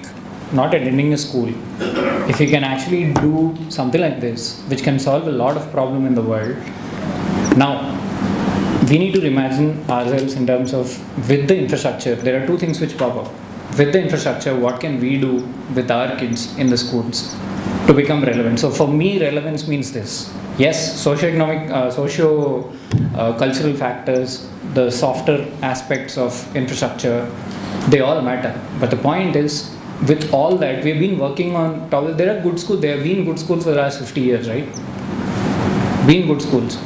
not attending a school, if he can actually do something like this, which can solve a lot of problem in the world, now we need to imagine ourselves in terms of with the infrastructure. There are two things which pop up. With the infrastructure, what can we do with our kids in the schools? to become relevant. So for me, relevance means this. Yes, socio-economic, cultural factors, the softer aspects of infrastructure, they all matter. But the point is, with all that, we've been working on, there are good schools, there have been good schools for the last 50 years, right? Been good schools.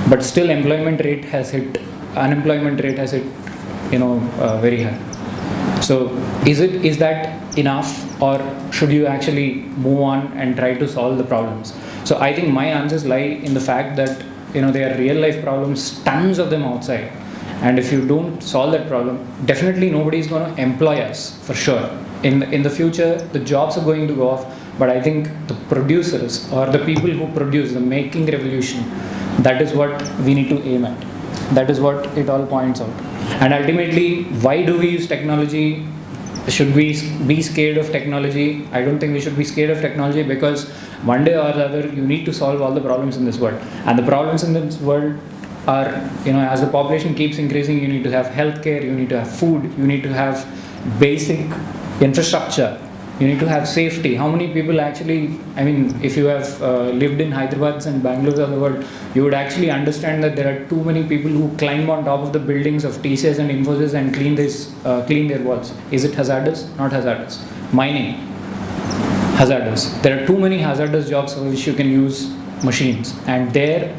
But still unemployment rate has hit, very high. So is that enough, or should you actually move on and try to solve the problems? So I think my answers lie in the fact that there are real life problems, tons of them outside, and if you don't solve that problem, definitely nobody is going to employ us for sure. In the future, the jobs are going to go off, but I think the producers or the people who produce the making revolution, that is what we need to aim at. That is what it all points out. And ultimately, why do we use technology? Should we be scared of technology? I don't think we should be scared of technology, because one day or the other you need to solve all the problems in this world. And the problems in this world are, as the population keeps increasing, you need to have healthcare, you need to have food, you need to have basic infrastructure, you need to have safety. How many people actually, if you have lived in Hyderabad and Bangalore of the world, you would actually understand that there are too many people who climb on top of the buildings of TCS and Infosys and clean their walls. Is it hazardous? Not hazardous. Mining, hazardous. There are too many hazardous jobs for which you can use machines, and there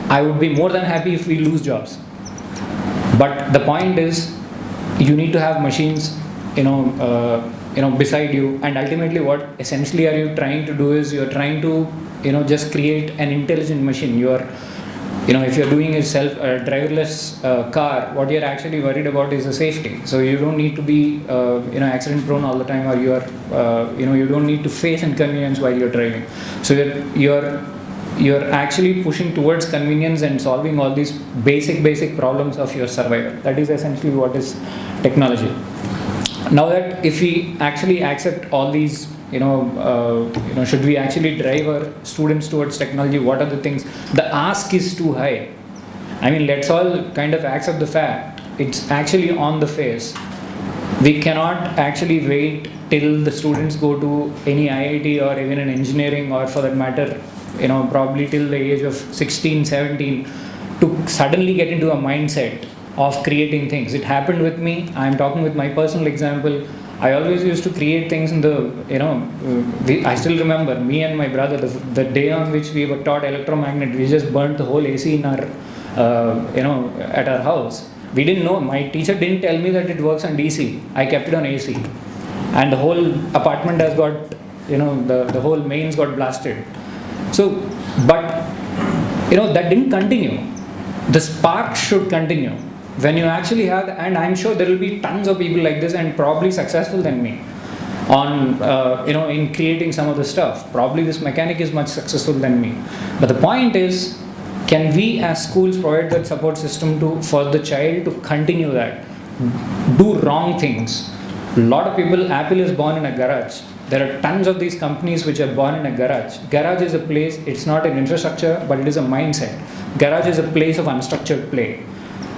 I would be more than happy if we lose jobs. But the point is, you need to have machines, beside you, and ultimately what essentially are you trying to do is you're trying to just create an intelligent machine. If you're doing a driverless car, what you're actually worried about is the safety. So you don't need to be accident prone all the time, or you don't need to face inconvenience while you're driving. So you're actually pushing towards convenience and solving all these basic problems of your survival. That is essentially what is technology. Now that if we actually accept all these, should we actually drive our students towards technology? What are the things? The ask is too high. Let's all kind of accept the fact it's actually on the face. We cannot actually wait till the students go to any IIT or even an engineering, or for that matter, probably till the age of 16, 17, to suddenly get into a mindset of creating things. It happened with me. I'm talking with my personal example. I always used to create things in the, I still remember me and my brother, the day on which we were taught electromagnet, we just burnt the whole AC in our, at our house. We didn't know. My teacher didn't tell me that it works on DC. I kept it on AC. And the whole apartment has got, the whole mains got blasted. So, but, that didn't continue. The spark should continue. When you actually have, and I'm sure there will be tons of people like this and probably successful than me on, in creating some of the stuff. Probably this mechanic is much successful than me. But the point is, can we as schools provide that support system for the child to continue that? Do wrong things. A lot of people, Apple is born in a garage. There are tons of these companies which are born in a garage. Garage is a place, it's not an infrastructure, but it is a mindset. Garage is a place of unstructured play.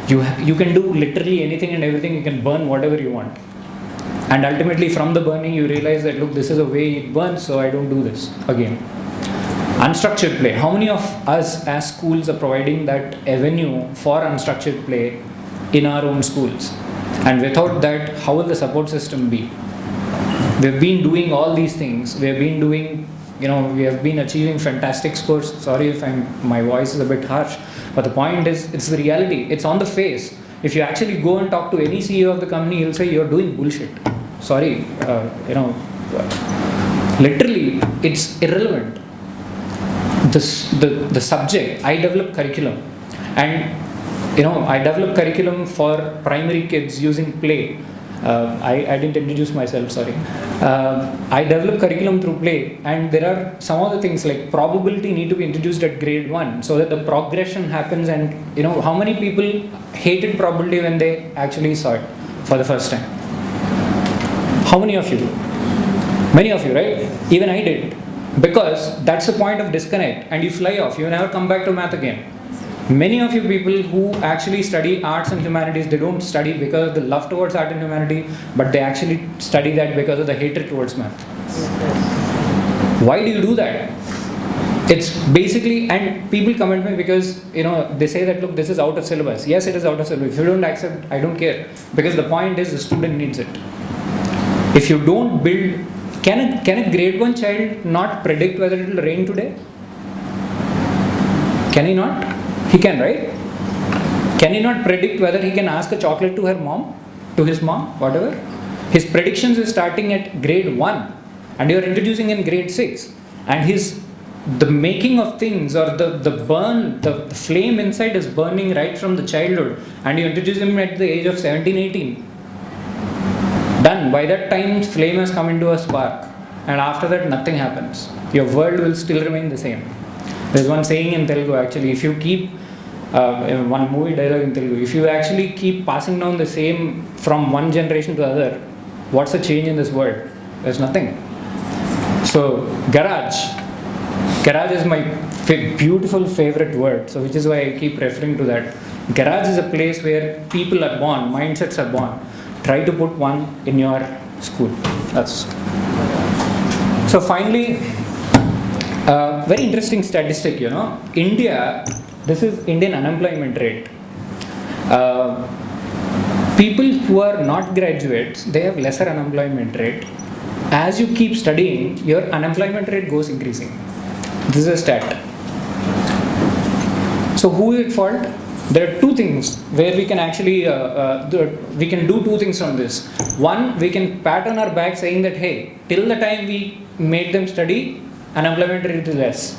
You can do literally anything and everything, you can burn whatever you want. And ultimately from the burning you realize that, look, this is a way it burns, so I don't do this again. Unstructured play. How many of us as schools are providing that avenue for unstructured play in our own schools? And without that, how will the support system be? We've been doing all these things. We have been doing, we have been achieving fantastic scores. Sorry if my voice is a bit harsh. But the point is, it's the reality. It's on the face. If you actually go and talk to any CEO of the company, he'll say you're doing bullshit. Sorry, literally, it's irrelevant. The subject, I develop curriculum. And, I develop curriculum for primary kids using play. I didn't introduce myself, sorry. I develop curriculum through play, and there are some other things like probability need to be introduced at grade 1 so that the progression happens. And how many people hated probability when they actually saw it for the first time? How many of you? Many of you, right? Even I did, because that's the point of disconnect, and you fly off, you never come back to math again. Many of you people who actually study arts and humanities, they don't study because of the love towards art and humanity, but they actually study that because of the hatred towards math. Why do you do that? It's basically, and people comment me because, they say that, look, this is out of syllabus. Yes, it is out of syllabus. If you don't accept, I don't care. Because the point is the student needs it. If you don't build, can a grade 1 child not predict whether it will rain today? Can he not? He can, right? Can he not predict whether he can ask a chocolate to his mom, whatever? His predictions is starting at grade 1 and you are introducing in grade 6, and the making of things, or the flame inside is burning right from the childhood, and you introduce him at the age of 17, 18. Done. By that time, flame has come into a spark, and after that nothing happens. Your world will still remain the same. There's one saying in Telugu actually, if you keep one movie dialogue in Telugu, if you actually keep passing down the same from one generation to the other, what's the change in this world? There's nothing. So garage is my beautiful favorite word, so which is why I keep referring to that. Garage is a place where people are born, mindsets are born. Try to put one in your school. So finally, very interesting statistic, India, this is Indian unemployment rate. People who are not graduates, they have lesser unemployment rate. As you keep studying, your unemployment rate goes increasing. This is a stat. So who is at fault? There are two things where we can actually, we can do two things from this. One, we can pat on our back saying that, hey, till the time we made them study, unemployment rate is less.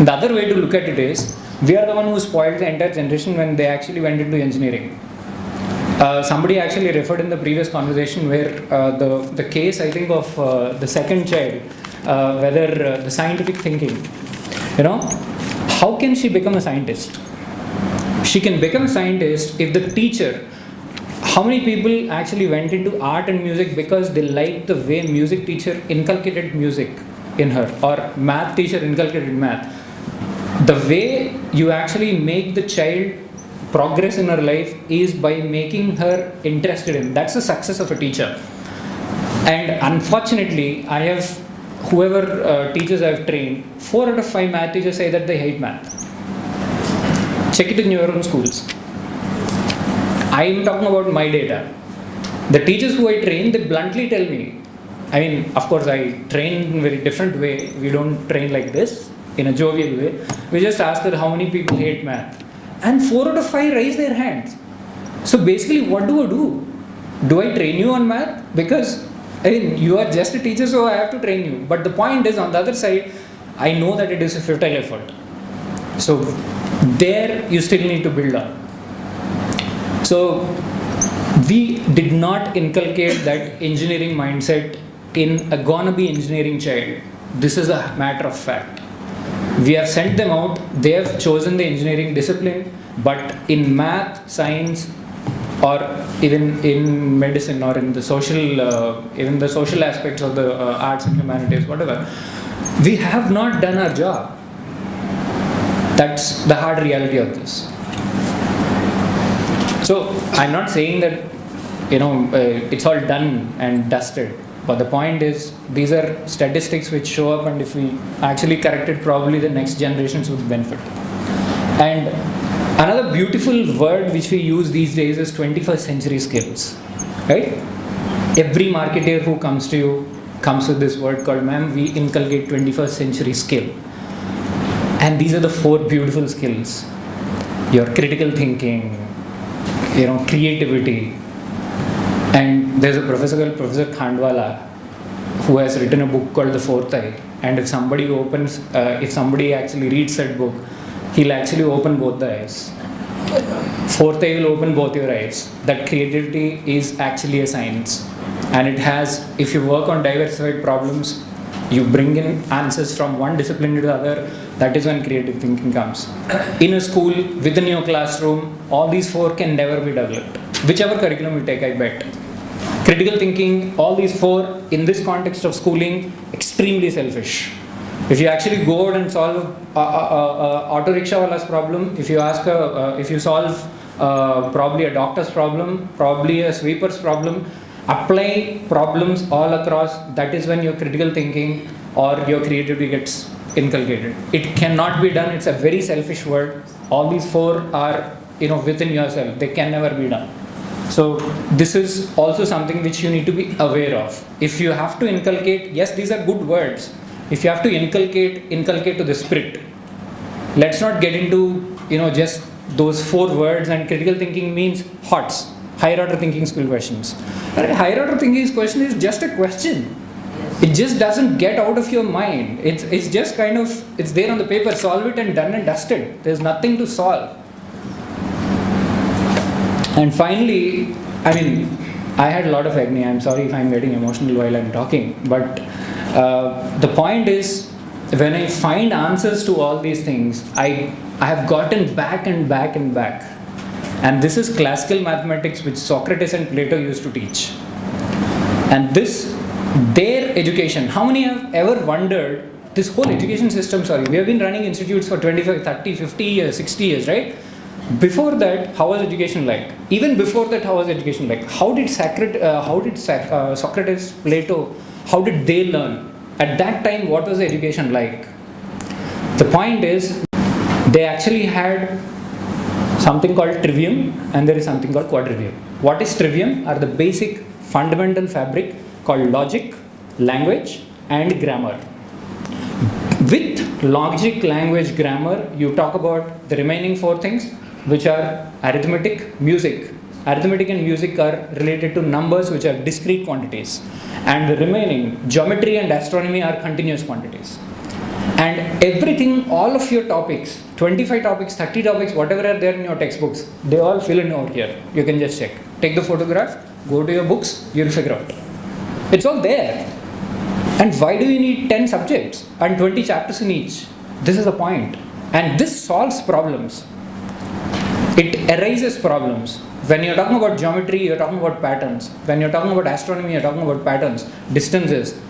The other way to look at it is, we are the one who spoiled the entire generation when they actually went into engineering. Somebody actually referred in the previous conversation where the case, I think, of the second child, whether the scientific thinking, how can she become a scientist? She can become a scientist if the teacher, how many people actually went into art and music because they liked the way music teacher inculcated music in her, or math teacher inculcated math. The way you actually make the child progress in her life is by making her interested in. That's the success of a teacher. And unfortunately, whoever teachers I've trained, 4 out of 5 math teachers say that they hate math. Check it in your own schools. I'm talking about my data. The teachers who I train, they bluntly tell me, of course I train in a very different way. We don't train like this, in a jovial way. We just ask that how many people hate math. And 4 out of 5 raise their hands. So basically, what do I do? Do I train you on math? Because you are just a teacher, so I have to train you. But the point is, on the other side, I know that it is a futile effort. So there you still need to build up. So we did not inculcate that engineering mindset in a gonna be engineering child. This is a matter of fact. We have sent them out, they have chosen the engineering discipline, but in math, science, or even in medicine, or in the social, even the social aspects of the arts and humanities, whatever, we have not done our job. That's the hard reality of this. So I'm not saying that it's all done and dusted. But the point is, these are statistics which show up, and if we actually correct it, probably the next generations would benefit. And another beautiful word which we use these days is 21st century skills, right? Every marketer who comes to you comes with this word called, ma'am, we inculcate 21st century skill. And these are the 4 beautiful skills. Your critical thinking, creativity. And there's a professor called Professor Khandwala who has written a book called The Fourth Eye. And if somebody actually reads that book, he'll actually open both the eyes. Fourth eye will open both your eyes. That creativity is actually a science. And it has, if you work on diversified problems, you bring in answers from one discipline to the other, that is when creative thinking comes. In a school, within your classroom, all these 4 can never be developed. Whichever curriculum you take, I bet. Critical thinking, all these 4, in this context of schooling, extremely selfish. If you actually go out and solve auto rickshaw wala's problem, if you solve probably a doctor's problem, probably a sweeper's problem, apply problems all across, that is when your critical thinking or your creativity gets inculcated. It cannot be done. It's a very selfish word. All these four are, within yourself. They can never be done. So this is also something which you need to be aware of. If you have to inculcate, yes, these are good words. If you have to inculcate to the spirit. Let's not get into, just those four words, and critical thinking means HOTS, higher order thinking skill questions. Higher order thinking question is just a question. It just doesn't get out of your mind. It's just kind of, it's there on the paper, solve it and done and dusted. There's nothing to solve. And finally, I had a lot of agony. I'm sorry if I'm getting emotional while I'm talking, but the point is, when I find answers to all these things, I have gotten back and back and back. And this is classical mathematics which Socrates and Plato used to teach. And their education, how many have ever wondered, this whole education system, we have been running institutes for 25, 30, 50 years, 60 years, right? Before that, how was education like? Even before that, how was education like? How did Socrates, Plato, how did they learn? At that time, what was the education like? The point is, they actually had something called trivium and there is something called quadrivium. What is trivium? Are the basic fundamental fabric called logic, language and grammar. With logic, language, grammar, you talk about the remaining four things, which are arithmetic, music. Arithmetic and music are related to numbers which are discrete quantities. And the remaining, geometry and astronomy, are continuous quantities. And everything, all of your topics, 25 topics, 30 topics, whatever are there in your textbooks, they all fill in over here. You can just check. Take the photograph, go to your books, you'll figure out. It's all there. And why do you need 10 subjects and 20 chapters in each? This is the point. And this solves problems. It erases problems. When you're talking about geometry, you're talking about patterns. When you're talking about astronomy, you're talking about patterns, distances,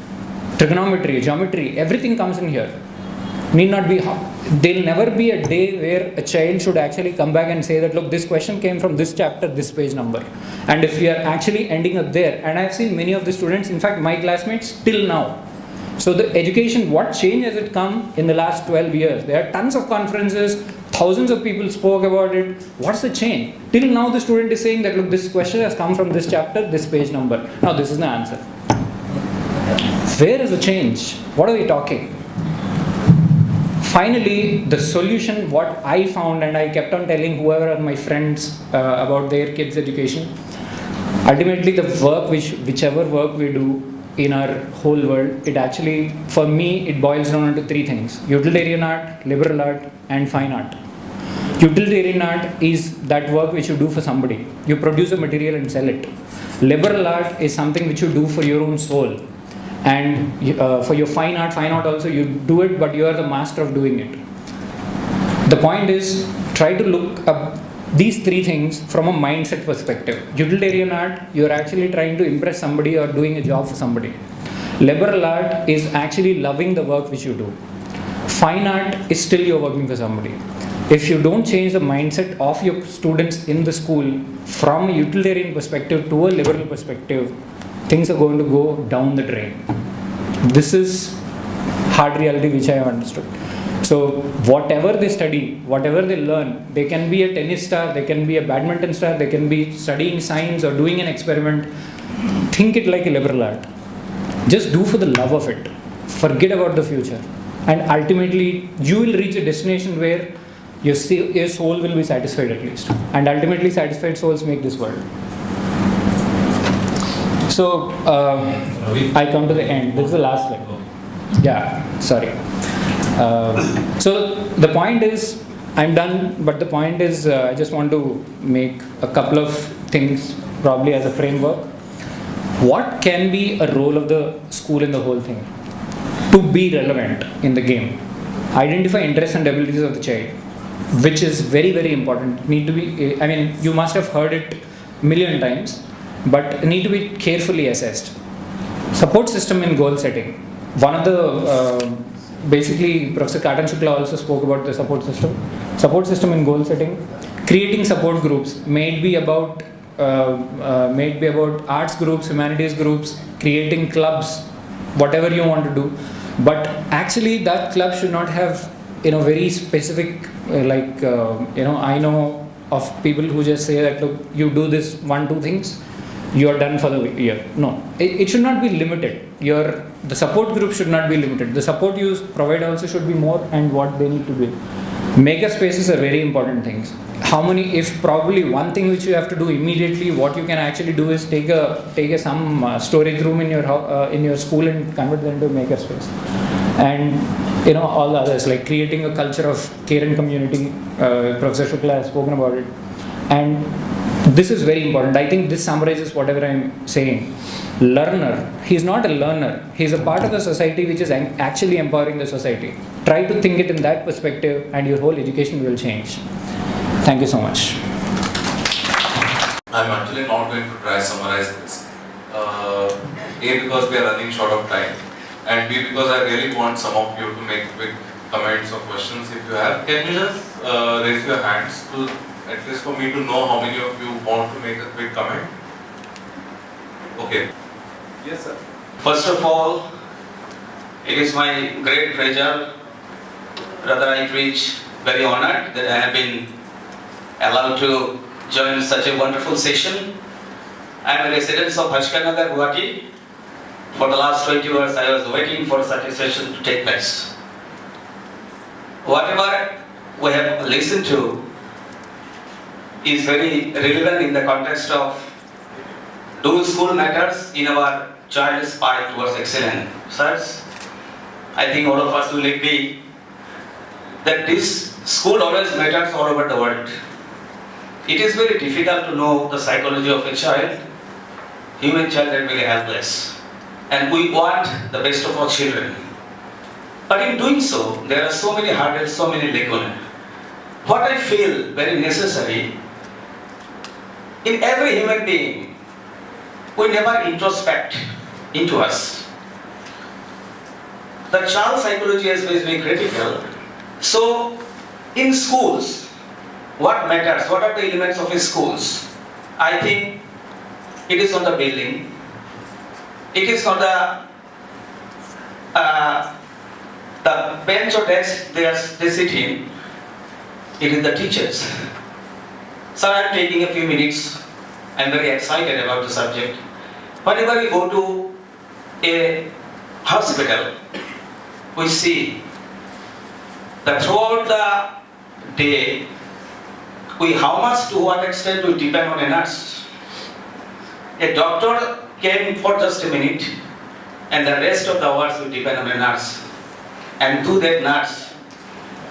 trigonometry, geometry, everything comes in here. Need not be hard. There'll never be a day where a child should actually come back and say that, look, this question came from this chapter, this page number. And if we are actually ending up there, and I've seen many of the students, in fact, my classmates till now. So the education, what change has it come in the last 12 years? There are tons of conferences, thousands of people spoke about it. What's the change? Till now the student is saying that, look, this question has come from this chapter, this page number. Now this is the answer. Where is the change? What are we talking? Finally, the solution, what I found, and I kept on telling whoever are my friends about their kids' education, ultimately the work, whichever work we do in our whole world, it actually, for me, it boils down into three things: utilitarian art, liberal art, and fine art. Utilitarian art is that work which you do for somebody. You produce a material and sell it. Liberal art is something which you do for your own soul. And for your fine art also, you do it, but you are the master of doing it. The point is, try to look up these three things from a mindset perspective. Utilitarian art, you are actually trying to impress somebody or doing a job for somebody. Liberal art is actually loving the work which you do. Fine art is still you're working for somebody. If you don't change the mindset of your students in the school from a utilitarian perspective to a liberal perspective, things are going to go down the drain. This is hard reality which I have understood. So whatever they study, whatever they learn, they can be a tennis star, they can be a badminton star, they can be studying science or doing an experiment. Think it like a liberal art. Just do for the love of it. Forget about the future. And ultimately, you will reach a destination where your soul will be satisfied at least. And ultimately, satisfied souls make this world. So, I come to the end. This is the last slide. Yeah, sorry. So, the point is, I'm done, but the point is, I just want to make a couple of things probably as a framework. What can be a role of the school in the whole thing to be relevant in the game? Identify interests and abilities of the child, which is very, very important. Need to be, I mean, you must have heard it a million times, but need to be carefully assessed. Support system in goal setting. One of the, basically Professor Shukla also spoke about the support system. Support system in goal setting. Creating support groups may it be about may it be about arts groups, humanities groups, creating clubs, whatever you want to do. But actually that club should not have, very specific, I know of people who just say that, look, you do this 1-2 things, you are done for the year. No, it should not be limited. The support group should not be limited. The support you provide also should be more, and what they need to do. Maker spaces are very important things. If probably one thing which you have to do immediately, what you can actually do is take some storage room in your school and convert them into a maker space. And all the others, like creating a culture of care and community. Professor Shukla has spoken about it. And this is very important. I think this summarizes whatever I'm saying. Learner, he's not a learner. He's a part of the society which is actually empowering the society. Try to think it in that perspective and your whole education will change. Thank you so much. I'm actually not going to try summarize this. A, because we are running short of time, and B, because I really want some of you to make quick comments or questions if you have. Can you just raise your hands to, at least for me to know how many of you want to make a quick comment? Okay. Yes, sir. First of all, it is my great pleasure, rather I reach very honored that I have been allowed to join such a wonderful session. I am a resident of Hashkanagar, Guwahati. For the last 20 years I was waiting for such a session to take place. Whatever we have listened to is very relevant in the context of do school matters in our child's path towards excellence. Sirs, I think all of us will agree that this school always matters all over the world. It is very difficult to know the psychology of a child. Human child is very helpless. And we want the best of our children. But in doing so, there are so many hurdles, so many lacunae. What I feel very necessary, in every human being, we never introspect into us. The child psychology is very critical. So, in schools, what matters? What are the elements of schools? I think it is on the building. It is on the bench or desk they sit in. It is the teachers. So I am taking a few minutes. I am very excited about the subject. Whenever we go to a hospital, we see that throughout the day, how much to what extent we depend on a nurse. A doctor came for just a minute, and the rest of the hours we depend on a nurse. And to that nurse,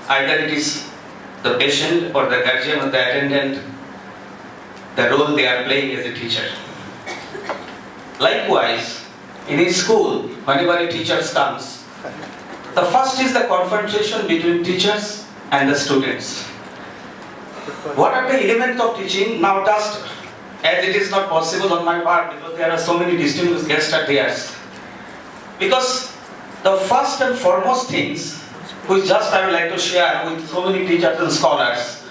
either it is the patient or the guardian or the attendant, the role they are playing as a teacher. Likewise, in a school, whenever a teacher comes, the first is the confrontation between teachers and the students. What are the elements of teaching? Now just, as it is not possible on my part because there are so many distinguished guests at theirs. Because the first and foremost things, which just I would like to share with so many teachers and scholars,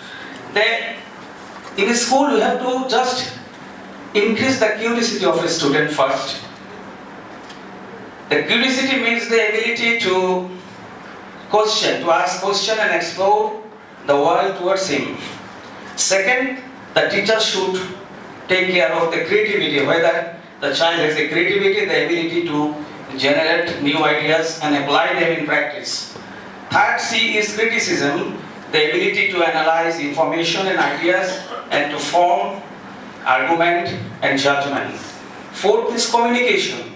that in a school you have to just increase the curiosity of a student first. The curiosity means the ability to question, to ask question and explore the world towards him. Second, the teacher should take care of the creativity, whether the child has the creativity, the ability to generate new ideas and apply them in practice. Third C is criticism, the ability to analyze information and ideas and to form argument and judgment. Fourth is communication,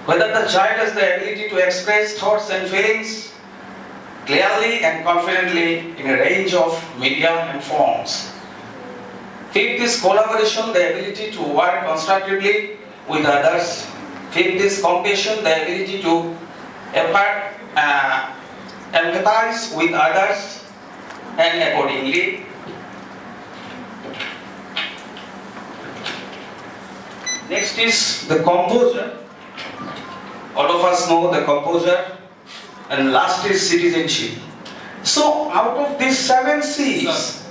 whether the child has the ability to express thoughts and feelings clearly and confidently in a range of media and forms. Fifth is collaboration, the ability to work constructively with others. Fifth is compassion, the ability to empathize with others, and accordingly. Next is the composure. All of us know the composure. And last is citizenship. So out of these 7 C's,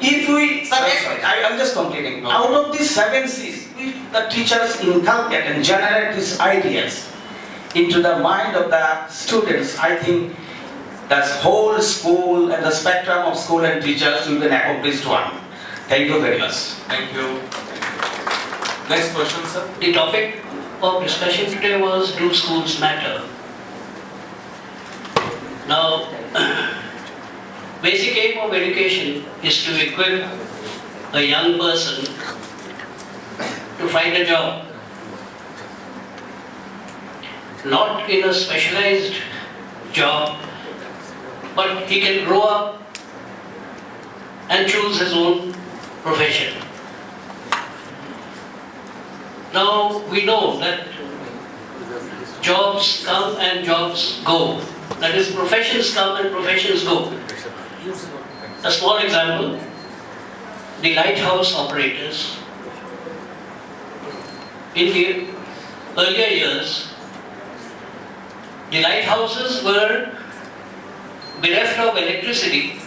If we, I'm just completing. No. Out of these 7 C's, if the teachers inculcate and generate these ideas into the mind of the students, I think the whole school and the spectrum of school and teachers will be an accomplished one. Thank you very much. Thank you. Next question, sir. The topic of discussion today was, do schools matter? Now, basic aim of education is to equip a young person to find a job. Not in a specialized job, but he can grow up and choose his own profession. Now we know that jobs come and jobs go. That is, professions come and professions go. A small example, the lighthouse operators. In the earlier years, the lighthouses were bereft of electricity,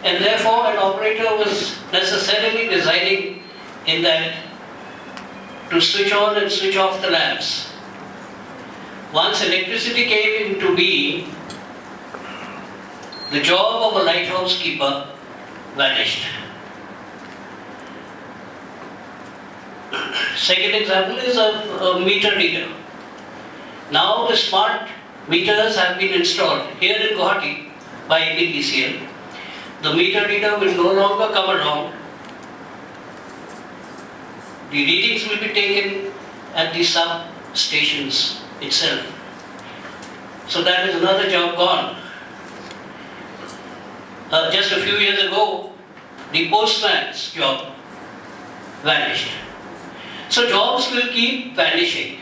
and therefore an operator was necessarily residing in that to switch on and switch off the lamps. Once electricity came into being, the job of a lighthouse keeper vanished. Second example is a meter reader. Now the smart meters have been installed here in Guwahati by NPCL. The meter reader will no longer come along. The readings will be taken at the sub-stations itself. So that is another job gone. Just a few years ago, the postman's job vanished. So jobs will keep vanishing.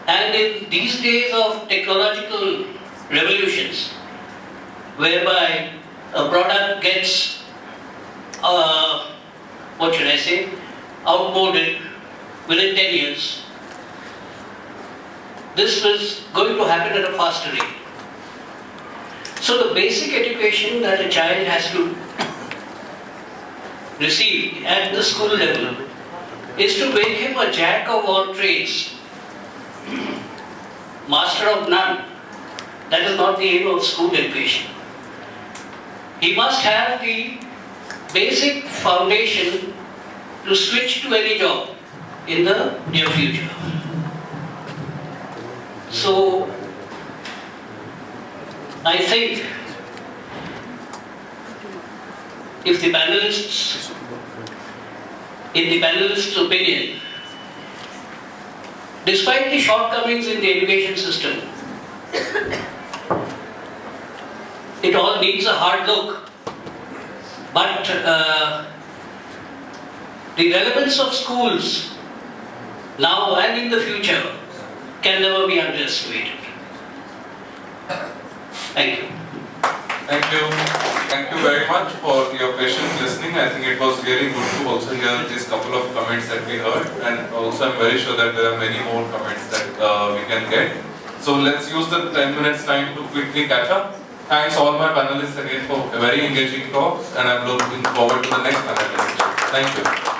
And in these days of technological revolutions, whereby a product gets, outmoded within 10 years, this was going to happen at a faster rate. So the basic education that a child has to receive at the school level is to make him a jack of all trades, master of none. That is not the aim of school education. He must have the basic foundation to switch to any job in the near future. So, I think if the panelists, in the panelists' opinion, despite the shortcomings in the education system, it all needs a hard look. But the relevance of schools now and in the future can never be underestimated. Thank you. Thank you. Thank you very much for your patient listening. I think it was really good to also hear these couple of comments that we heard, and also I'm very sure that there are many more comments that we can get. So let's use the 10 minutes time to quickly catch up. Thanks all my panelists again for a very engaging talks, and I'm looking forward to the next panel discussion. Thank you.